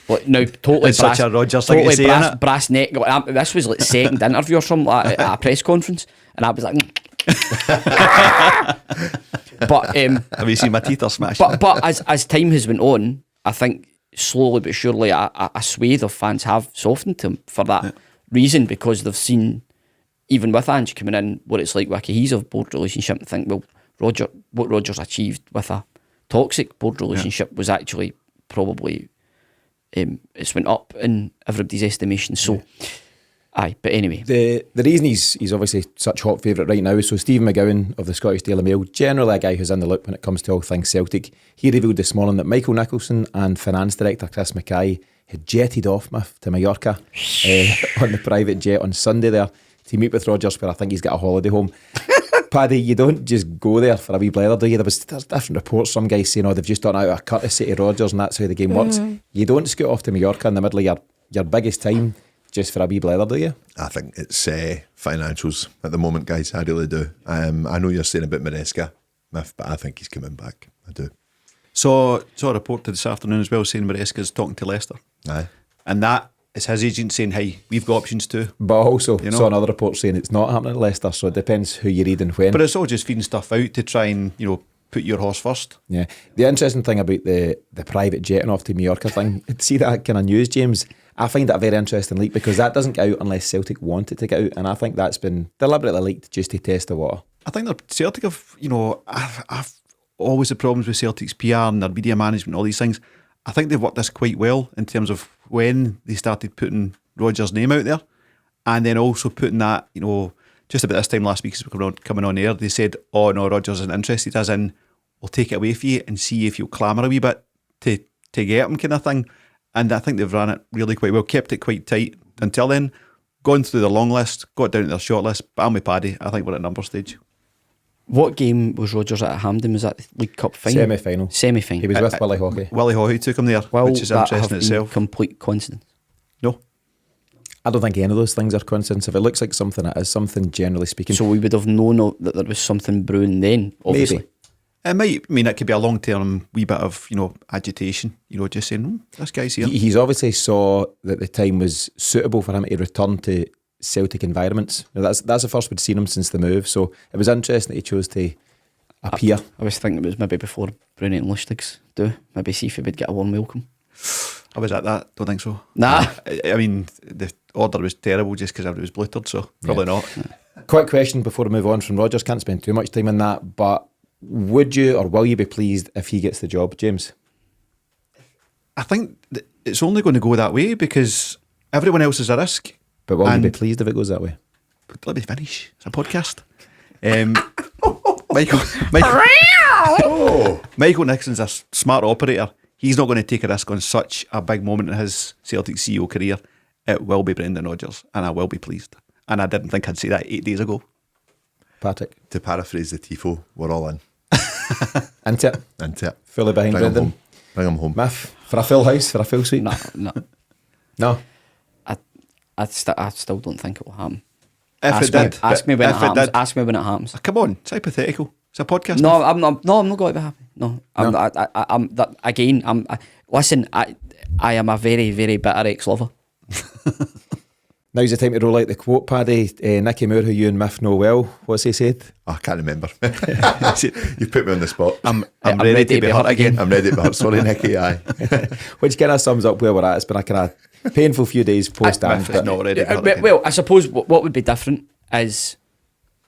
Like, now, totally It's such a Rodgers thing to say, innit? brass neck. This was like second interview or something like, at a press conference, and I was like, but Have you seen my teeth are smashed? but as time has went on, I think slowly but surely a swathe of fans have softened to him for that reason, because they've seen, even with Ange coming in, what it's like with a cohesive board relationship, and think, well, what Rodgers achieved with a toxic board relationship was actually probably it's went up in everybody's estimation. So aye, but anyway, The reason he's obviously such hot favourite right now is so Stephen McGowan of the Scottish Daily Mail, generally a guy who's in the loop when it comes to all things Celtic, he revealed this morning that Michael Nicholson and Finance Director Chris Mackay had jetted off to Mallorca on the private jet on Sunday there to meet with Rodgers, where I think he's got a holiday home. Paddy, you don't just go there for a wee blether, do you? There's different reports, some guys saying, they've just done out of a courtesy to Rodgers and that's how the game works. You don't scoot off to Mallorca in the middle of your biggest time just for a wee blether, do you? I think it's financials at the moment, guys. I really do. I know you're saying about Maresca, but I think he's coming back. I do. So a report this afternoon as well saying Maresca's talking to Leicester. Aye. And that is his agent saying, hey, we've got options too. But also saw another report saying it's not happening at Leicester, so it depends who you read and when. But it's all just feeding stuff out to try and, put your horse first. Yeah. The interesting thing about the private jetting off to Mallorca thing, see that kind of news, James, I find that a very interesting leak, because that doesn't get out unless Celtic want it to get out, and I think that's been deliberately leaked just to test the water. I think that Celtic have, I've always the problems with Celtic's PR and their media management, all these things. I think they've worked this quite well in terms of when they started putting Rodgers' name out there, and then also putting that, just about this time last week as we were coming on air, they said, oh no, Rodgers isn't interested, as in, we'll take it away for you and see if you'll clamour a wee bit to get him, kind of thing. And I think they've ran it really quite well, kept it quite tight until then, gone through the long list, got down to their short list, but I'm with Paddy, I think we're at number stage. what game was Rodgers at Hampden? Was that the League Cup final? Semi-final. He was with Willie Hockey. Willie Hockey took him there, which is interesting in itself. Complete coincidence. No. I don't think any of those things are coincidence. If it looks like something, it is something, generally speaking. So we would have known that there was something brewing then, obviously. Maybe. It might, it could be a long-term wee bit of, agitation, just saying, this guy's here. He's obviously saw that the time was suitable for him to return to Celtic environments. Now, that's the first we'd seen him since the move, so it was interesting that he chose to appear. I was thinking it was maybe before Brunette and Lustigs do. Maybe see if he would get a warm welcome. I was at that, don't think so. Nah. The order was terrible just because it was bluttered, so probably not. Quick question before we move on from Rodgers, can't spend too much time on that, but would you or will you be pleased if he gets the job, James? I think it's only going to go that way because everyone else is a risk. But will you be pleased if it goes that way? Let me finish. It's a podcast. Michael Nixon's a smart operator. He's not going to take a risk on such a big moment in his Celtic CEO career. It will be Brendan Rodgers, and I will be pleased. And I didn't think I'd say that 8 days ago. Patrick? To paraphrase the tifo, we're all in. Into it? Into it. Fully behind Bring him Brendan? home. Bring him home. Miff, for a full house, for a full suite? No. No? I still don't think it will happen. If it did, ask me when it if happens. did. Ask me when it happens. Come on, it's hypothetical. It's a podcast. No, I'm not going to be happy. No, I'm that again. Listen. I am a very, very bitter ex-lover. Now's the time to roll out the quote, Paddy. Nicky Moore, who you and Miff know well. What's he said? Oh, I can't remember. You put me on the spot. I'm ready to be hurt again. I'm ready to be hurt. Sorry, Nicky. Aye. Which kind of sums up where we're at. It's been a kind of painful few days post Ange. It's not ready to be hurt again. Well, I suppose what would be different is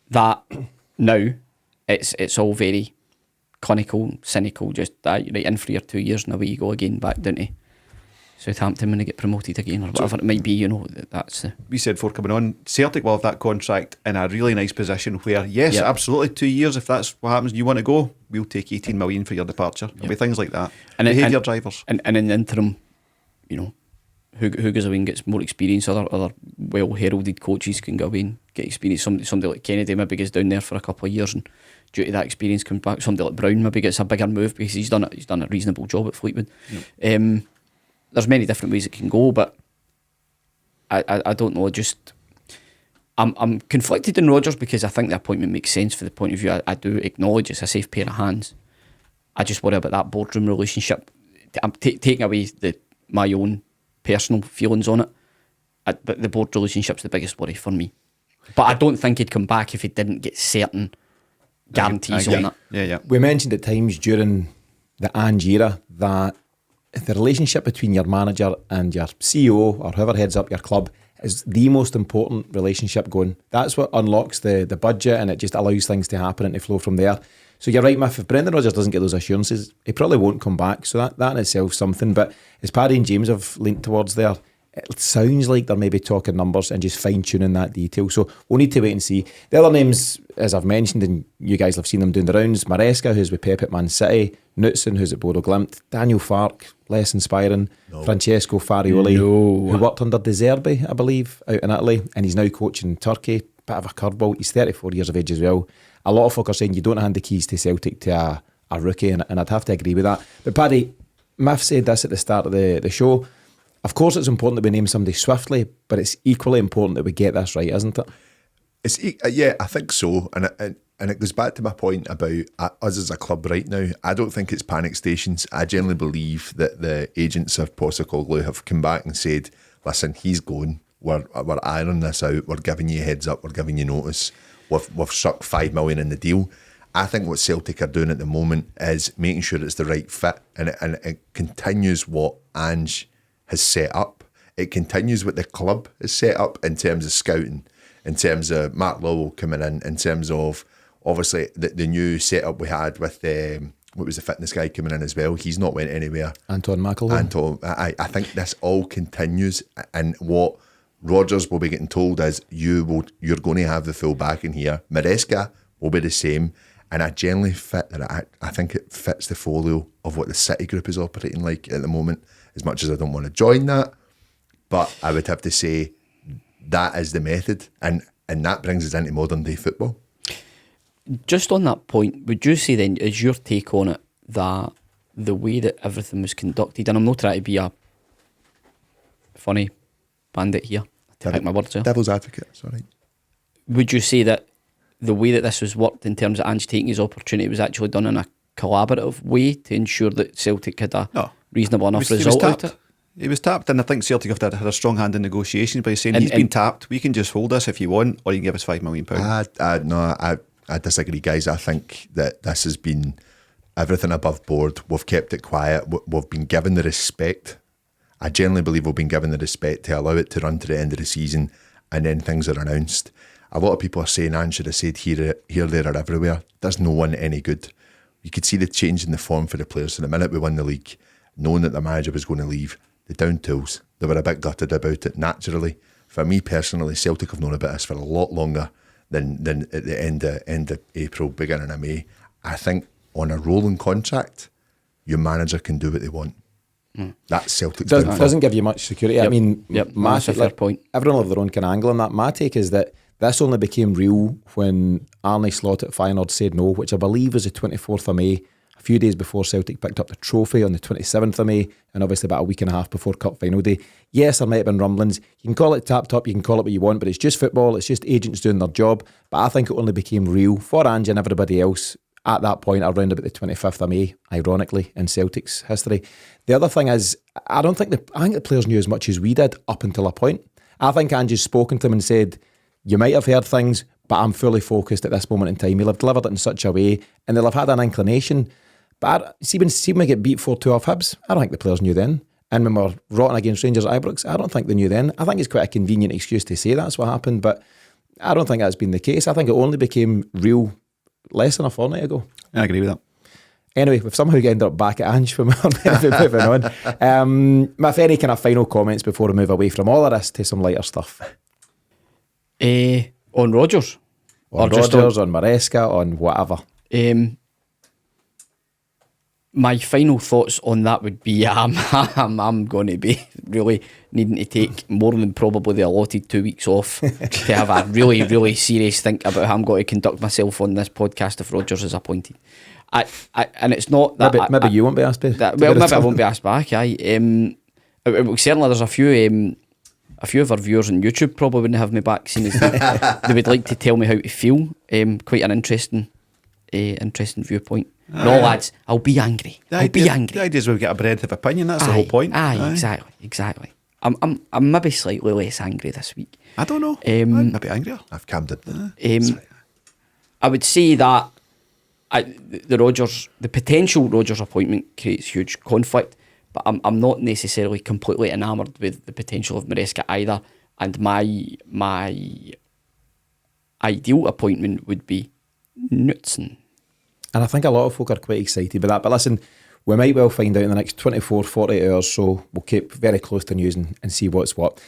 that now it's all very clinical, cynical. Just right in for your 2 years and away you go again, back down to Southampton when they get promoted again or whatever it might be. That's we said before coming on, Celtic will have that contract in a really nice position where, yes, Yep. absolutely 2 years, if that's what happens and you want to go, we'll take 18 million for your departure. There'll be things like that. Behaviour drivers. And in the interim, who goes away and gets more experience, other well heralded coaches can go away and get experience. Somebody like Kennedy maybe gets down there for a couple of years and due to that experience comes back. Somebody like Brown maybe gets a bigger move because he's done a reasonable job at Fleetwood. Yep. There's many different ways it can go, but I don't know. I'm conflicted in Rodgers because I think the appointment makes sense for the point of view. I do acknowledge it's a safe pair of hands. I just worry about that boardroom relationship. I'm taking away my own personal feelings on it, but the board relationship's the biggest worry for me. But I don't think he'd come back if he didn't get certain guarantees on that. Yeah. We mentioned at times during the Ange era that the relationship between your manager and your CEO or whoever heads up your club is the most important relationship going. That's what unlocks the budget and it just allows things to happen and to flow from there. So you're right, Miff, if Brendan Rodgers doesn't get those assurances, he probably won't come back. So that in itself something. But as Paddy and James have leant towards there, it sounds like they're maybe talking numbers and just fine-tuning that detail. So we'll need to wait and see. The other names, as I've mentioned, and you guys have seen them doing the rounds, Maresca, who's with Pep at Man City, Knutson, who's at Bodo Glimt, Daniel Farke, less inspiring, Francesco Farioli, who worked under De Zerbi, I believe, out in Italy, and he's now coaching Turkey. Bit of a curveball. He's 34 years of age as well. A lot of folk are saying you don't hand the keys to Celtic to a rookie, and I'd have to agree with that. But Paddy, Miff said this at the start of the show. Of course, it's important that we name somebody swiftly, but it's equally important that we get this right, isn't it? Yeah, I think so. And it goes back to my point about us as a club right now. I don't think it's panic stations. I generally believe that the agents of Postecoglou have come back and said, listen, he's going. We're ironing this out. We're giving you a heads up. We're giving you notice. We've struck 5 million in the deal. I think what Celtic are doing at the moment is making sure it's the right fit, and it continues what Ange has set up. It continues what the club has set up in terms of scouting, in terms of Mark Lowell coming in terms of obviously the new setup we had with what was the fitness guy coming in as well. He's not went anywhere. Anton McElhone. I think this all continues, and what Rodgers will be getting told is you're going to have the full backing here. Maresca will be the same, and I generally I think it fits the folio of what the City group is operating like at the moment. As much as I don't want to join that, but I would have to say that is the method, and that brings us into modern day football. Just on that point, would you say then, is your take on it that the way that everything was conducted, and I'm not trying to be a funny bandit here, to pick my words here. Devil's advocate, sorry. Would you say that the way that this was worked in terms of Ange taking his opportunity was actually done in a collaborative way to ensure that Celtic had a reasonable enough result out of it? He was tapped, and I think Celtic have had a strong hand in negotiations by saying he's been tapped. We can just hold this if you want, or you can give us £5 million. I disagree, guys. I think that this has been everything above board. We've kept it quiet. We've been given the respect. I generally believe we've been given the respect to allow it to run to the end of the season, and then things are announced. A lot of people are saying Ange should have said here, there, or everywhere. Does no one any good. You could see the change in the form for the players. So the minute we won the league, knowing that the manager was going to leave, the down tools, they were a bit gutted about it naturally. For me personally, Celtic have known about this for a lot longer than at the end of April, beginning of May. I think on a rolling contract, your manager can do what they want. That's Celtic's doesn't give you much security. Yep. I mean, that's a fair point. Everyone will have their own kind of angle on that. My take is that this only became real when Arne Slot at Feyenoord said no, which I believe was the 24th of May. a few days before Celtic picked up the trophy on the 27th of May, and obviously about a week and a half before Cup final day. Yes, there might have been rumblings. You can call it tap-top, you can call it what you want, but it's just football, it's just agents doing their job. But I think it only became real for Ange and everybody else at that point around about the 25th of May, ironically, in Celtic's history. The other thing is, I think the players knew as much as we did up until a point. I think Ange has spoken to them and said, you might have heard things, but I'm fully focused at this moment in time. He'll have delivered it in such a way, and they'll have had an inclination. But see when we get beat 4-2 off Hibs, I don't think the players knew then. And when we're rotten against Rangers at Ibrox, I don't think they knew then. I think it's quite a convenient excuse to say that's what happened, but I don't think that's been the case. I think it only became real less than a fortnight ago. I agree with that. Anyway, we've somehow ended up back at Ange when we're moving on. If any kind of final comments before we move away from all of this to some lighter stuff? On Rodgers? On Rodgers, on Maresca, on whatever. My final thoughts on that would be I'm going to be really needing to take more than probably the allotted 2 weeks off to have a really, really serious think about how I'm going to conduct myself on this podcast if Rodgers is appointed. And it's not that maybe you won't be asked back. Maybe I won't be asked back. Certainly there's a few of our viewers on YouTube probably wouldn't have me back, seeing as they would like to tell me how to feel. Quite an interesting viewpoint. No, lads, I'll be angry. The idea is we get a breadth of opinion. That's the whole point. Exactly. I'm maybe slightly less angry this week. I don't know. I'm a bit angrier. I've calmed it. I would say that the potential Rodgers appointment creates huge conflict, but I'm not necessarily completely enamoured with the potential of Maresca either. And my ideal appointment would be Knutson. And I think a lot of folk are quite excited by that. But listen, we might well find out in the next 24, 48 hours, so we'll keep very close to news and see what's what.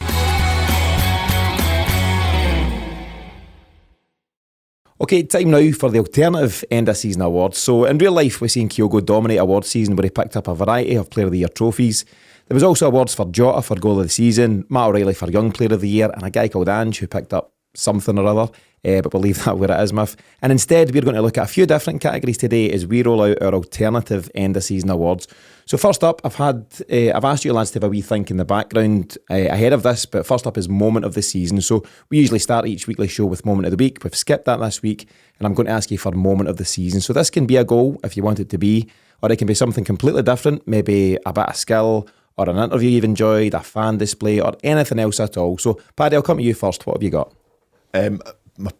Okay, time now for the alternative end of season awards. So in real life, we've seen Kyogo dominate awards season where he picked up a variety of Player of the Year trophies. There was also awards for Jota for Goal of the Season, Matt O'Reilly for Young Player of the Year, and a guy called Ange who picked up something or other, but we'll leave that where it is, Miff. And instead, we're going to look at a few different categories today as we roll out our alternative end of season awards. So first up, I've asked you lads to have a wee think in the background ahead of this, but first up is moment of the season. So we usually start each weekly show with moment of the week. We've skipped that this week, and I'm going to ask you for moment of the season. So this can be a goal if you want it to be, or it can be something completely different, maybe a bit of skill, or an interview you've enjoyed, a fan display, or anything else at all. So Paddy, I'll come to you first. What have you got?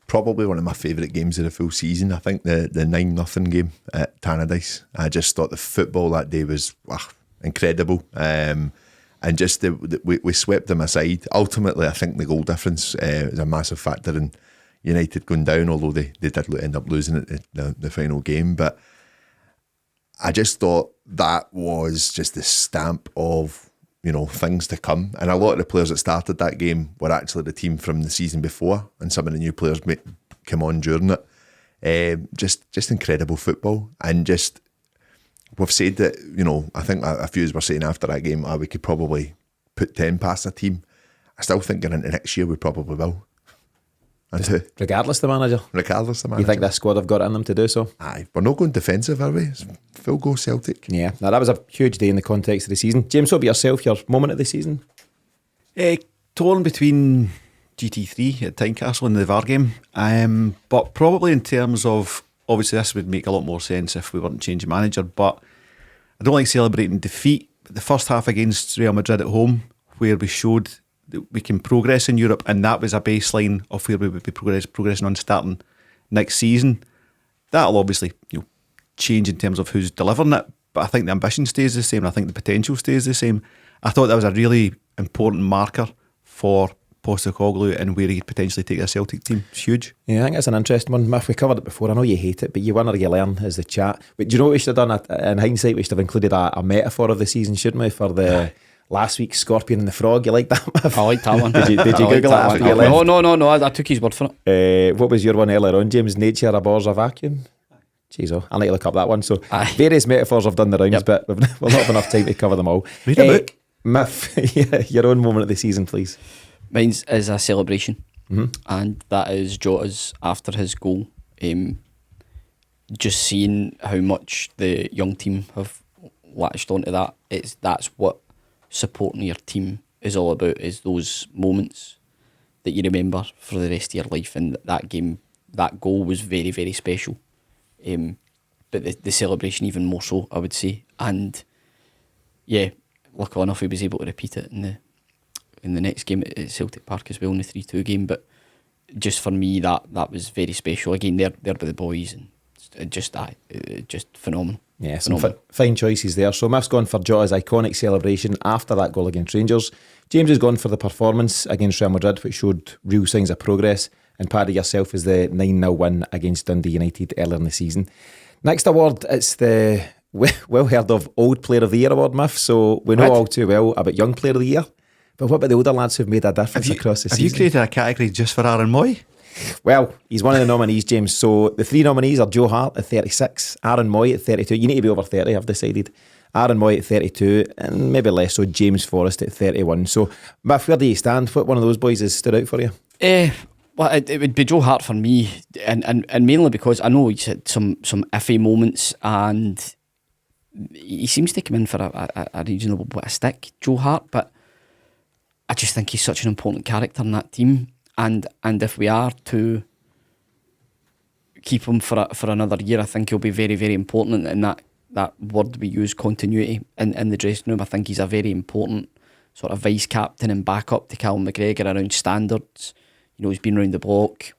Probably one of my favourite games of the full season. I think the 9-0 game at Tannadice. I just thought the football that day was incredible, and just we swept them aside. Ultimately, I think the goal difference is a massive factor in United going down, although they did end up losing it the final game. But I just thought that was just the stamp of things to come. And a lot of the players that started that game were actually the team from the season before, and some of the new players came on during it. Just incredible football. And just, we've said that, I think a few of us were saying after that game, we could probably put 10 past a team. I still think going into next year we probably will. Regardless the manager? Regardless the manager. You think this squad have got it in them to do so? Aye, we're not going defensive, are we? It's full go Celtic. Yeah, now that was a huge day in the context of the season. James, what about yourself, your moment of the season? Torn between GT3 at Tynecastle and the VAR game, but probably in terms of, obviously this would make a lot more sense if we weren't changing manager, but I don't like celebrating defeat. But the first half against Real Madrid at home, where we showed that we can progress in Europe, and that was a baseline of where we would be progressing on starting next season. That'll obviously change in terms of who's delivering it, but I think the ambition stays the same. I think the potential stays the same. I thought that was a really important marker for Postecoglou and where he could potentially take a Celtic team. It's huge. Yeah, I think that's an interesting one. Miff, we covered it before. I know you hate it, but you win or you learn is the chat. But do you know what we should have done? In hindsight, we should have included a metaphor of the season, shouldn't we, for the last week's Scorpion and the Frog. You like that, Miff? I like that one. Did you Google it after you left? No, I took his word for it. What was your one earlier on, James? Nature abhors a vacuum? Jeez, I need to look up that one. So various metaphors have done the rounds, but we'll not have enough time to cover them all. Read a book. Miff, your own moment of the season, please. Mine's is a celebration, and that is Jota's after his goal. just seeing how much the young team have latched onto that, that's what supporting your team is all about, is those moments that you remember for the rest of your life. And that game, that goal was very, very special. But the celebration even more so, I would say. And yeah, luckily enough he was able to repeat it in the next game at Celtic Park as well, in the 3-2 game. But just for me, that was very special. Again, they're with the boys, and just phenomenal. Yeah, some fine choices there. So Miff's gone for Jota's iconic celebration after that goal against Rangers. James has gone for the performance against Real Madrid, which showed real signs of progress. And Paddy, yourself, is the 9-0 win against Dundee United earlier in the season. Next award, it's the well heard of Old Player of the Year award, Miff. So we know all too well about Young Player of the Year. But what about the older lads who've made a difference across the season? Have you created a category just for Aaron Moy? Well, he's one of the nominees, James. So the 3 nominees are Joe Hart at 36, Aaron Moy at 32. You need to be over 30, I've decided. Aaron Moy at 32, and maybe less so, James Forrest at 31. So, Miff, where do you stand? What one of those boys has stood out for you? Well, it would be Joe Hart for me, and mainly because I know he's had some iffy moments, and he seems to come in for a reasonable bit of stick, Joe Hart, but I just think he's such an important character in that team, and if we are to keep him for another year, I think he'll be very, very important, and that word we use, continuity, in the dressing room. I think he's a very important sort of vice captain and backup to Callum McGregor around standards. You know, he's been around the block.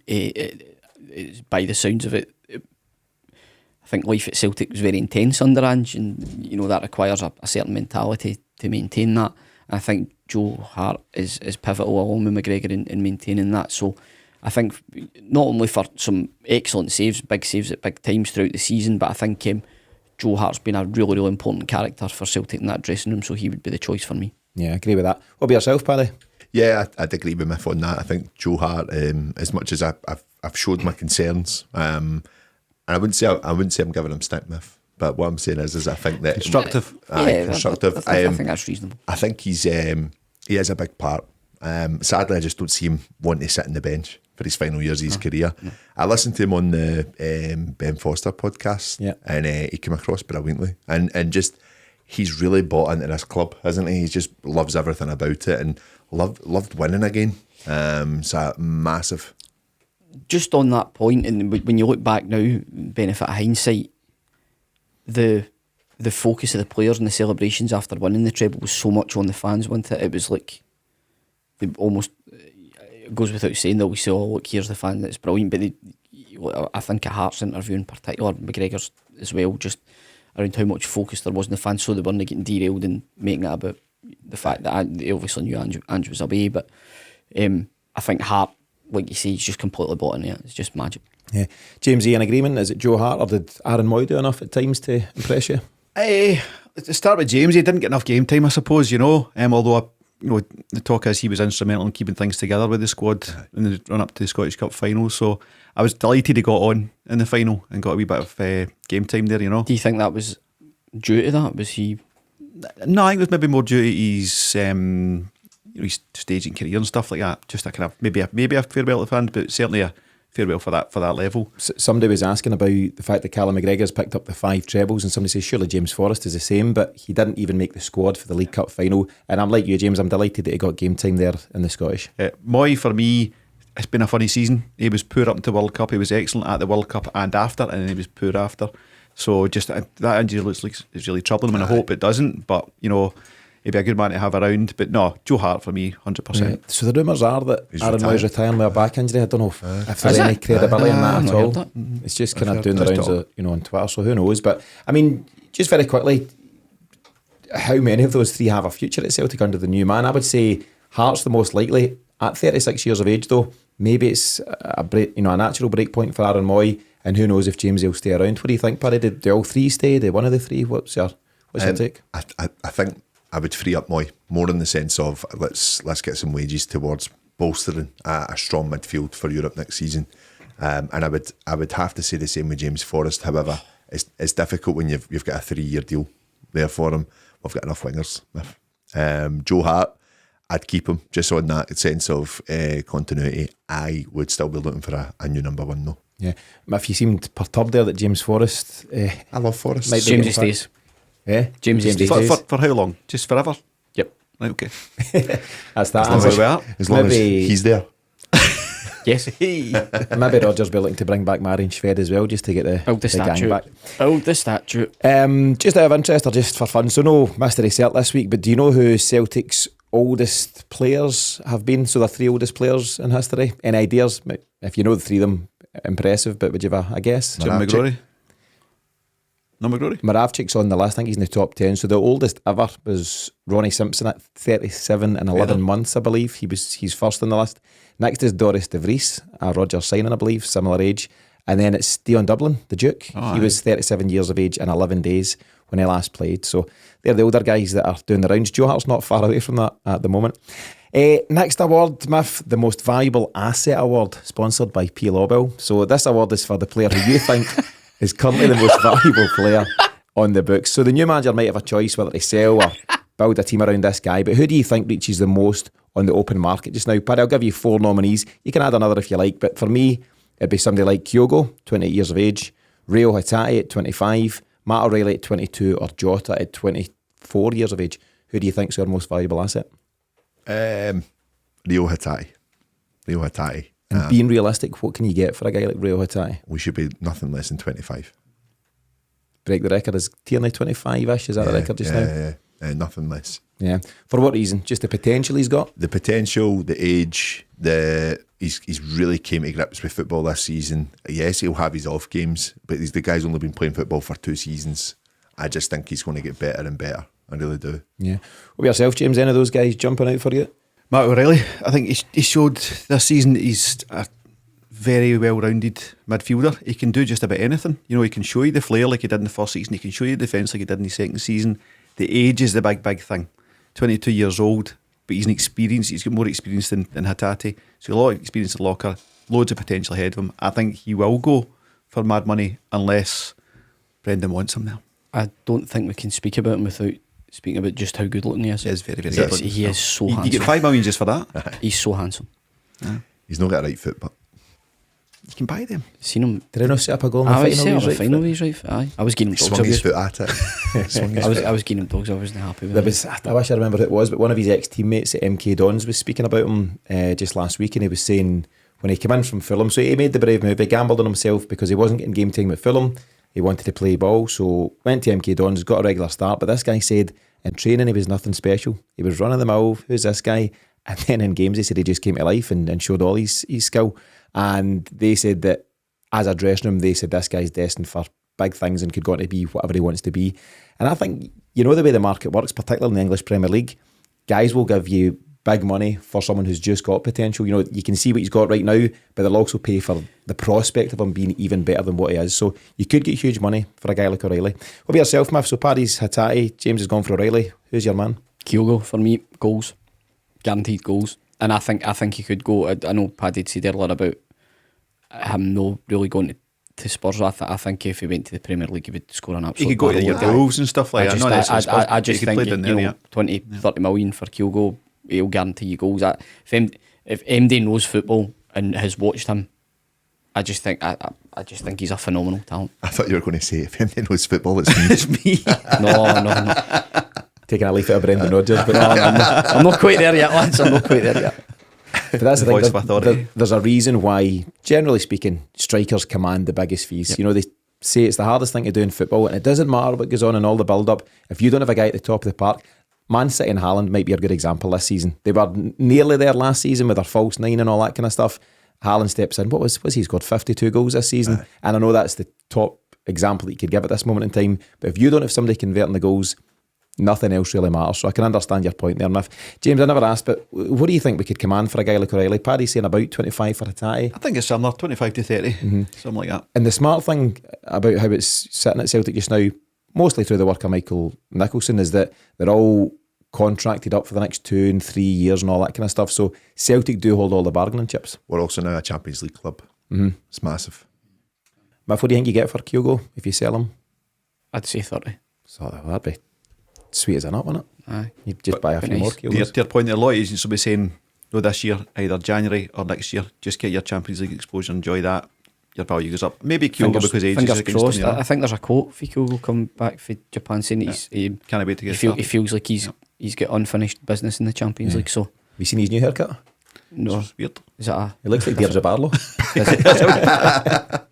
By the sounds of it, I think life at Celtic was very intense under Ange, and you know that requires a certain mentality to maintain that. And I think Joe Hart is pivotal along with McGregor in maintaining that. So I think not only for some excellent saves, big saves at big times throughout the season, but I think Joe Hart's been a really, really important character for Celtic in that dressing room, so he would be the choice for me. Yeah, I agree with that. What about yourself, Paddy? Yeah, I'd agree with Miff on that. I think Joe Hart, as much as I've showed my concerns, and I wouldn't say I'm giving him stick, Miff, but what I'm saying is I think that constructive. Constructive. I think that's reasonable. I think he is a big part. Sadly, I just don't see him wanting to sit on the bench for his final years of his career. No. I listened to him on the Ben Foster podcast, and he came across brilliantly, and just he's really bought into this club, hasn't he? He just loves everything about it, and loved winning again. So massive. Just on that point, and when you look back now, benefit of hindsight, the focus of the players and the celebrations after winning the treble was so much on the fans, wasn't it? It was like they almost, it goes without saying that we say, oh look, here's the fan, that's brilliant, but I think a Hearts interview in particular, McGregor's as well, just around how much focus there was in the fans, so they weren't getting derailed and making it about the fact that they obviously knew Ange was away, but I think Hart, like you say, he's just completely bought into it. It's just magic. Yeah, James, are you in agreement? Is it Joe Hart, or did Aaron Moy do enough at times to impress you? To start with James, he didn't get enough game time, I suppose. Although the talk is he was instrumental in keeping things together with the squad in the run up to the Scottish Cup final. So I was delighted he got on in the final and got a wee bit of game time there. Do you think that was due to that? Was he? No, I think it was maybe more due to his staging career and stuff like that. Just a kind of maybe a farewell to fans, but certainly a farewell for that level. Somebody was asking about the fact that Callum McGregor's picked up the 5 trebles, and somebody says surely James Forrest is the same, but he didn't even make the squad for the League Cup final. And I'm like you, James, I'm delighted that he got game time there in the Scottish. Moy, for me, it's been a funny season. He was poor up until World Cup. He was excellent at the World Cup and after, and then he was poor after. So just that injury looks like it's really troubling him, and I hope it doesn't. But he'd be a good man to have around. But no, Joe Hart for me, 100%. Yeah. So the rumours are that Aaron Moy's retiring with a back injury. I don't know if there's any credibility in that at all. It's just kind of doing the rounds on Twitter, so who knows. But I mean, just very quickly, how many of those 3 have a future at Celtic under the new man? I would say Hart's the most likely. At 36 years of age, though, maybe it's a natural break point for Aaron Moy. And who knows if James will stay around. What do you think, Paddy? Did all 3 stay? Did one of the 3? What's your take? I think I would free up Moy more in the sense of let's get some wages towards bolstering a strong midfield for Europe next season. And I would have to say the same with James Forrest. However, it's difficult when you've got a 3-year deal there for him. We've got enough wingers. Joe Hart, I'd keep him just on that sense of continuity. I would still be looking for a new number 1 though. Yeah. If you seemed perturbed there that James Forrest... I love Forrest. Might be James getting stays. Yeah? James stays. For how long? Just forever? Yep. Right, okay. That's that. As long as we are. As long as Maybe- he's there. Yes. Maybe Rodgers be looking to bring back Marion Shved as well, just to get Build the the gang statue. back. Build the statue. Just out of interest or just for fun, so no mystery cert this week, but do you know who Celtic's oldest players have been? So the 3 oldest players in history. Any ideas? If you know the 3 of them, impressive, but would you have a guess? Jim McGrory. No McGrory? Moravchik's on the list. I think he's in the top 10. So the oldest ever was Ronnie Simpson at 37 and 11 months, I believe. He's first on the list. Next is Doris de Vries, a Rodgers signing, I believe, similar age. And then it's Dion Dublin, the Duke. He was 37 years of age and 11 days when he last played. So they're the older guys that are doing the rounds. Joe Hart's not far away from that at the moment. Next award, Miff, the Most Valuable Asset Award, sponsored by P. Lobel. So this award is for the player who you think is currently the most valuable player on the books. So the new manager might have a choice whether to sell or build a team around this guy, but who do you think reaches the most on the open market just now? Paddy, I'll give you 4 nominees. You can add another if you like, but for me, it'd be somebody like Kyogo, 28 years of age, Rio Hatate at 25, Matt O'Reilly at 22, or Jota at 24 years of age. Who do you think's our most valuable asset? Rio Hatate. And being realistic, what can you get for a guy like Rio Hatate? We should be nothing less than 25. Break the record, is Tierney 25-ish? Is that the record just now? Yeah, nothing less. Yeah. For what reason? Just the potential he's got? The potential, the age, he's really came to grips with football this season. Yes, he'll have his off games, but the guy's only been playing football for 2 seasons. I just think he's going to get better and better. I really do. Yeah. What about yourself, James? Any of those guys jumping out for you? Matt O'Reilly, I think he showed this season he's a very well-rounded midfielder. He can do just about anything. You know, he can show you the flair like he did in the first season. He can show you defence like he did in the second season. The age is the big thing. 22 years old, but he's an experienced. He's got more experience than Hatate. So a lot of experience in the locker, loads of potential ahead of him. I think he will go for mad money unless Brendan wants him now. I don't think we can speak about him without speaking about just how good looking he is. He is very, very Yes, good. he is so You handsome. get 5 million just for that. He's so handsome. He's not got a right foot, but You can buy them. Seen him. Did I not set up a goal in the I was final? set up He's a right final. foot? He's right. Aye, I was getting he dogs. swung his I foot at it. Swung his was, foot. I was getting dogs. I wasn't happy with There it. was, I wish I remember who it was, but one of his ex-teammates at MK Dons was speaking about him just last week, and he was saying when he came in from Fulham, so he made the brave move, he gambled on himself because he wasn't getting game time at Fulham, he wanted to play ball, so went to MK Dons, got a regular start, but this guy said in training he was nothing special, he was running the mill, who's this guy? And then in games he said he just came to life and showed all his skill, and they said that as a dressing room, they said this guy's destined for big things and could go on to be whatever he wants to be. And I think, you know the way the market works, particularly in the English Premier League, guys will give you big money for someone who's just got potential. You know, you can see what he's got right now, but they'll also pay for the prospect of him being even better than what he is. So you could get huge money for a guy like O'Reilly. What about yourself, Miff? So Paddy's Hatate, James has gone for O'Reilly. Who's your man? Kyogo for me, goals, guaranteed goals, and I think he could go. I know Paddy said earlier about him not really going to Spurs. I think if he went to the Premier League, he would score an He absolute. could go to your barrel. Wolves and stuff like that. Not necessarily Spurs, I but just he could think play down you there, know, 30 million for Kyogo, he'll guarantee you goals. If MD knows football and has watched him, I just think he's a phenomenal talent. I thought you were going to say, if anyone knows football, it's me. It's me. No. Taking a leaf out of Brendan Rodgers, but I'm not quite there yet, lads. I'm not quite there yet. But that's the Voice thing. of authority. There's a reason why, generally speaking, strikers command the biggest fees. Yep. You know, they say it's the hardest thing to do in football, and it doesn't matter what goes on in all the build-up. If you don't have a guy at the top of the park, Man City and Haaland might be a good example this season. They were nearly there last season with their false 9 and all that kind of stuff. Haaland steps in. What was he scored 52 goals this season? And I know that's the top example that you could give at this moment in time. But if you don't have somebody converting the goals, nothing else really matters. So I can understand your point there, Miff. James, I never asked, but what do you think we could command for a guy like O'Reilly? Paddy's saying about 25 for Hatate. I think it's similar, 25 to 30, something like that. And the smart thing about how it's sitting at Celtic just now, mostly through the work of Michael Nicholson, is that they're all contracted up for the next 2 and 3 years and all that kind of stuff. So Celtic do hold all the bargaining chips. We're also now a Champions League club. It's massive. Miff, what do you think you get for Kyogo if you sell him? I'd say 30. So that'd be sweet as a nut, wouldn't it? Aye. You'd just buy a few nice. more To your Kyogos. point, a lot of agents will be saying, no, this year, either January or next year, just get your Champions League exposure, enjoy that. your value goes up. Maybe Kyogo because age is fingers crossed. I think there's a quote for Kyogo coming back for Japan saying that can't wait to get he feels like he's got unfinished business in the Champions League. So, have you seen his new haircut? No, It's weird. is that It looks like Deirdre Barlow. is it?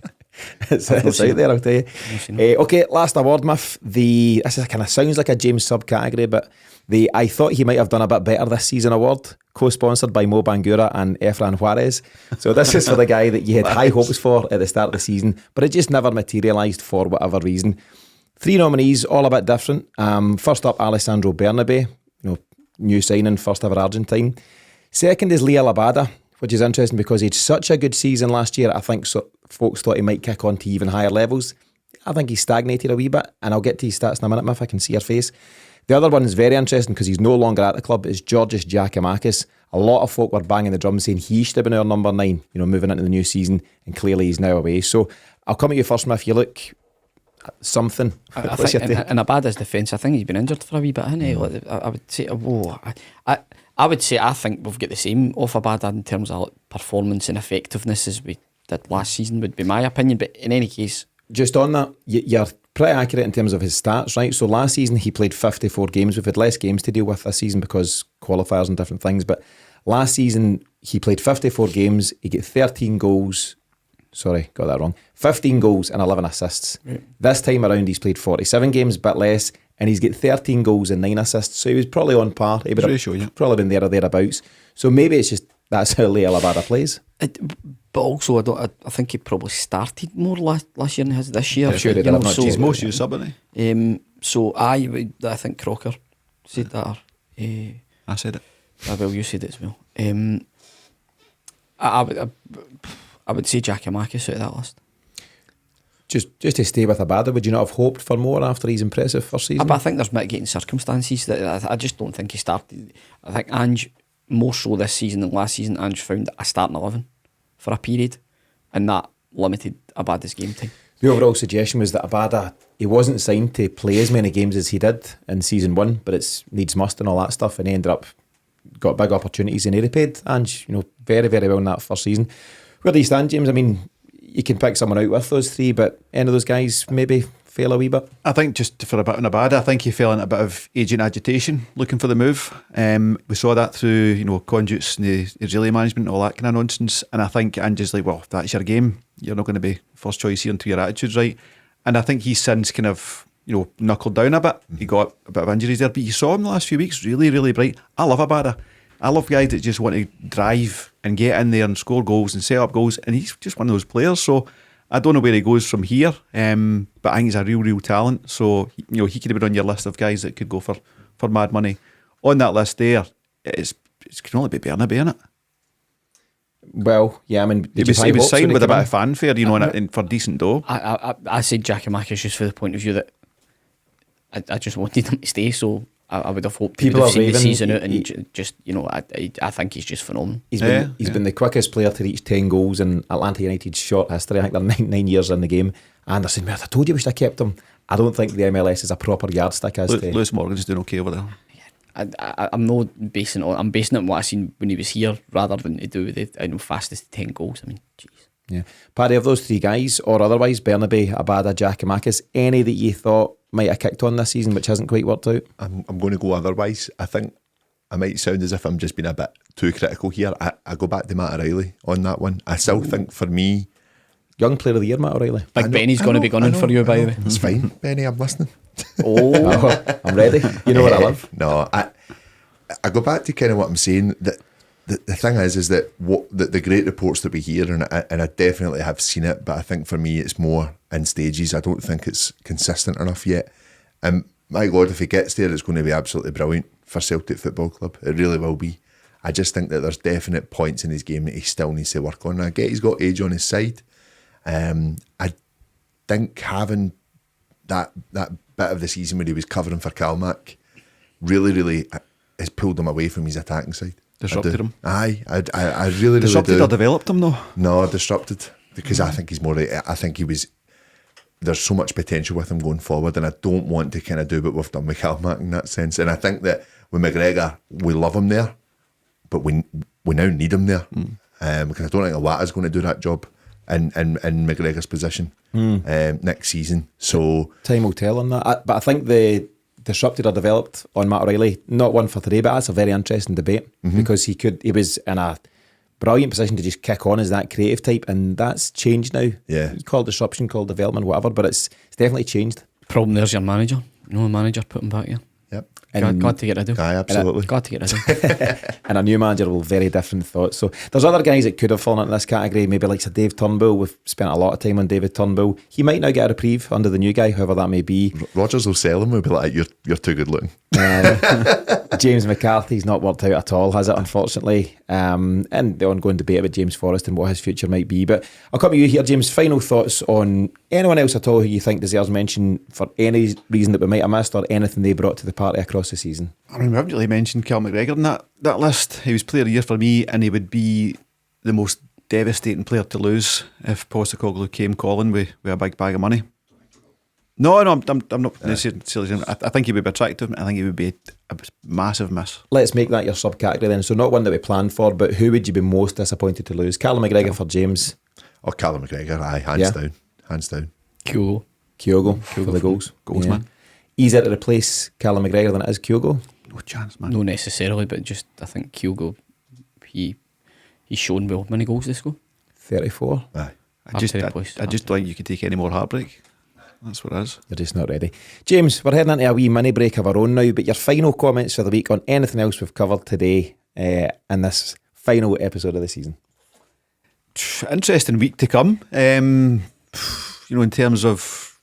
It's out there, I'll tell you. Okay, last award, Miff. This kind of sounds like a James subcategory, but the I thought he might have done a bit better this season award, co-sponsored by Mo Bangura and Efran Juarez. So this is for the guy that you had high hopes for at the start of the season, but it just never materialised for whatever reason. 3 nominees, all a bit different. First up, Alessandro Bernabe, new signing, first ever Argentine. Second is Liel Abada, which is interesting because he had such a good season last year. I think folks thought he might kick on to even higher levels. I think he's stagnated a wee bit, and I'll get to his stats in a minute if I can see your face. The other one is very interesting because he's no longer at the club. It's Georgios Giacomakis. A lot of folk were banging the drum saying he should have been our number 9, moving into the new season, and clearly he's now away. So I'll come at you first, Miff. You look something. I think in Abada's defence, I think he's been injured for a wee bit, hasn't he? I would say, I would say I think we've got the same off Abada in terms of performance and effectiveness as we did last season, would be my opinion. But in any case, just on that, you're pretty accurate in terms of his stats, right? So last season he played 54 games. We've had less games to deal with this season because qualifiers and different things. But last season he played 54 games. He got 13 goals. Sorry, got that wrong. 15 goals and 11 assists. Right. This time around he's played 47 games, bit less, and he's got 13 goals and 9 assists. So he was probably on par. He would have probably been there or thereabouts. So maybe it's just that's how Liel Abada plays. But also, I think he probably started more last year than he has this year. Yeah, sure he did. He's most used sub, isn't he? So I think Crocker said that. I said it. Well, you said it as well. I would say Giacomakis out of that list. Just to stay with Abada, would you not have hoped for more after his impressive first season? But I think there's mitigating circumstances that I just don't think he started. I think Ange, more so this season than last season, Ange found a starting 11 for a period, and that limited Abada's game time. The overall suggestion was that Abada, he wasn't signed to play as many games as he did in season 1, but it's needs must and all that stuff, and he ended up got big opportunities and he repaid Ange, very, very well in that first season. Where do you stand, James? I mean, you can pick someone out with those 3, but any of those guys maybe fail a wee bit? I think just for a bit on Abada, I think he fell into a bit of agent agitation looking for the move. We saw that through, conduits and the Israeli management and all that kind of nonsense. And I think Ange's like, well, if that's your game, you're not going to be first choice here until your attitude's right. And I think he's since kind of, knuckled down a bit. He got a bit of injuries there, but you saw him the last few weeks, really, really bright. I love Abada. I love guys that just want to drive and get in there and score goals and set up goals, and he's just one of those players. So I don't know where he goes from here, but I think he's a real talent. So he could have been on your list of guys that could go for mad money. On that list there, it can only be Bernabe, isn't it? Well, yeah, I mean, he was signed with a bit of fanfare, and for decent dough. I said Giacomakis just for the point of view that I just wanted him to stay, so I would have hoped people would have seen the season out, and just I think he's just phenomenal. He's been the quickest player to reach 10 goals in Atlanta United's short history. I think they're 9 years in the game, and they're saying, "Man, I told you we should have kept him." I don't think the MLS is a proper yardstick as to. Lewis Morgan's doing okay over there. I'm not basing it on what I seen when he was here, rather than to do with the fastest 10 goals. I mean, jeez. Yeah, Paddy, of those 3 guys, or otherwise, Bernabe, Abada, Giacomakis, any that you thought might have kicked on this season which hasn't quite worked out? I'm going to go otherwise. I think I might sound as if I'm just being a bit too critical here. I go back to Matt O'Reilly on that one. I still think for me, Young Player of the Year, Matt O'Reilly. Big Benny's going to be gunning for you, by the way. It's fine, Benny, I'm listening. Oh, I'm ready. You know what I love. No, I go back to kind of what I'm saying. That the thing is that the great reports that we hear, and I definitely have seen it, but I think for me it's more in stages. I don't think it's consistent enough yet. And my God, if he gets there, it's going to be absolutely brilliant for Celtic Football Club. It really will be. I just think that there's definite points in his game that he still needs to work on. And I get he's got age on his side. I think having that bit of the season where he was covering for Kalmack really has pulled him away from his attacking side. Disrupted him. Aye, I really disrupted do. Or developed him though? No, disrupted, because I think he's more. I think he was. There's so much potential with him going forward, and I don't want to kind of do what we've done with Kalmack in that sense. And I think that with McGregor, we love him there, but we now need him there, because I don't think Iwata's going to do that job in McGregor's position next season. So time will tell on that. But I think the disrupted or developed on Matt O'Reilly, not one for today, but that's a very interesting debate because he was in a brilliant position to just kick on as that creative type, and that's changed now. Yeah. You call it disruption, call it development, whatever, but it's definitely changed. Problem there's your manager. No manager put him back here. Yep. Glad to get rid of him. Aye, absolutely. Glad to get rid of him. And a new manager will have very different thoughts. So there's other guys that could have fallen into this category, maybe like Dave Turnbull. We've spent a lot of time on David Turnbull. He might now get a reprieve under the new guy, however that may be. Rodgers will sell him. We'll be like, you're too good looking. James McCarthy's not worked out at all, has it, unfortunately? And the ongoing debate about James Forrest and what his future might be. But I'll come to you here, James. Final thoughts on anyone else at all who you think deserves mention for any reason that we might have missed or anything they brought to the party across the season? I mean, we haven't really mentioned Cal McGregor in that list. He was player of the year for me, and he would be the most devastating player to lose if Postecoglou came calling with a big bag of money. No, I'm not necessarily. I think he would be attractive. I think he would be a massive miss. Let's make that your subcategory then. So not one that we planned for, but who would you be most disappointed to lose? Callum McGregor for James. Or Callum McGregor, aye, hands down. Kyogo for the goals. Man. Easier to replace Callum McGregor than it is Kyogo? No chance, man. No necessarily, but just I think Kyogo, he's shown well. How many goals this go? 34. Aye. I just don't think you could take any more heartbreak. That's what it is. You're just not ready. James, we're heading into a wee mini break of our own now, but your final comments for the week on anything else we've covered today in this final episode of the season? Interesting week to come. In terms of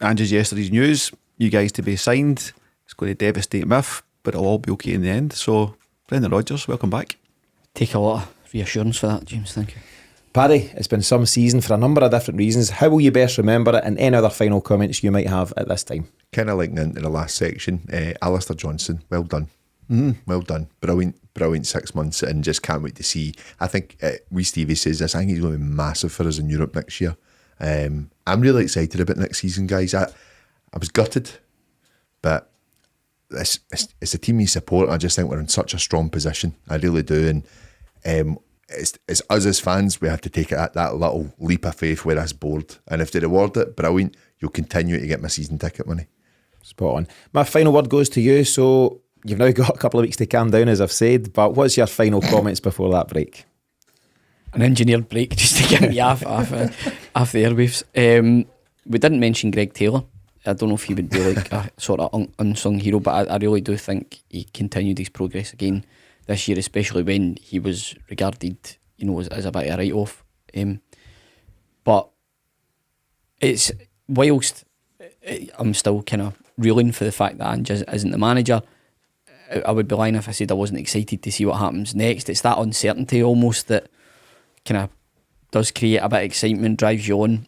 Ange's yesterday's news, you guys to be signed, it's going to devastate Miff, but it'll all be okay in the end. So, Brendan Rodgers, welcome back. Take a lot of reassurance for that, James. Thank you. Paddy, it's been some season for a number of different reasons. How will you best remember it, and any other final comments you might have at this time? Kind of linking into the last section, Alistair Johnson, well done. Well done. Brilliant 6 months, and just can't wait to see. I think wee Stevie says this, I think he's going to be massive for us in Europe next year. I'm really excited about next season, guys. I was gutted, but it's a team we support. I just think we're in such a strong position. I really do. And it's us as fans, we have to take that little leap of faith with this board. And if they reward it, brilliant. You'll continue to get my season ticket money. Spot on. My final word goes to you. So you've now got a couple of weeks to calm down, as I've said. But what's your final comments before that break? An engineered break just to get me off the airwaves. We didn't mention Greg Taylor. I don't know if he would be like a sort of unsung hero, but I really do think he continued his progress again this year, especially when he was regarded, as a bit of a write-off. But it's whilst I'm still kind of reeling for the fact that Ange isn't the manager, I would be lying if I said I wasn't excited to see what happens next. It's that uncertainty almost that kind of does create a bit of excitement, drives you on.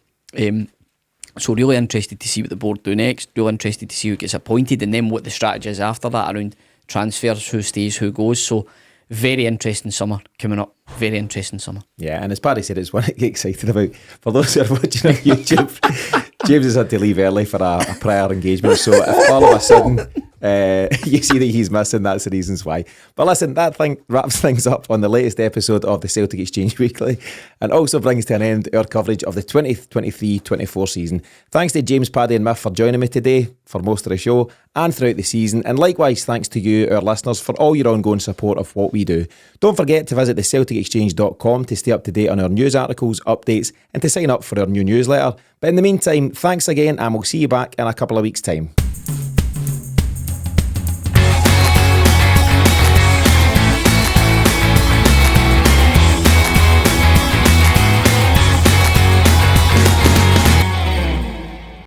So really interested to see what the board do next, really interested to see who gets appointed, and then what the strategy is after that around transfers, who stays, who goes. So very interesting summer coming up. Very interesting summer. Yeah, and as Paddy said, it's one to get excited about. For those who are watching on YouTube, James has had to leave early for a prior engagement. So if all of a sudden you see that he's missing, that's the reasons why. But listen, that wraps things up on the latest episode of the Celtic Exchange Weekly, and also brings to an end our coverage of the 2023-24 season. Thanks to James, Paddy and Miff for joining me today for most of the show and throughout the season, and likewise thanks to you, our listeners, for all your ongoing support of what we do. Don't forget to visit thecelticexchange.com to stay up to date on our news articles, updates, and to sign up for our new newsletter. But in the meantime, thanks again, and we'll see you back in a couple of weeks' time.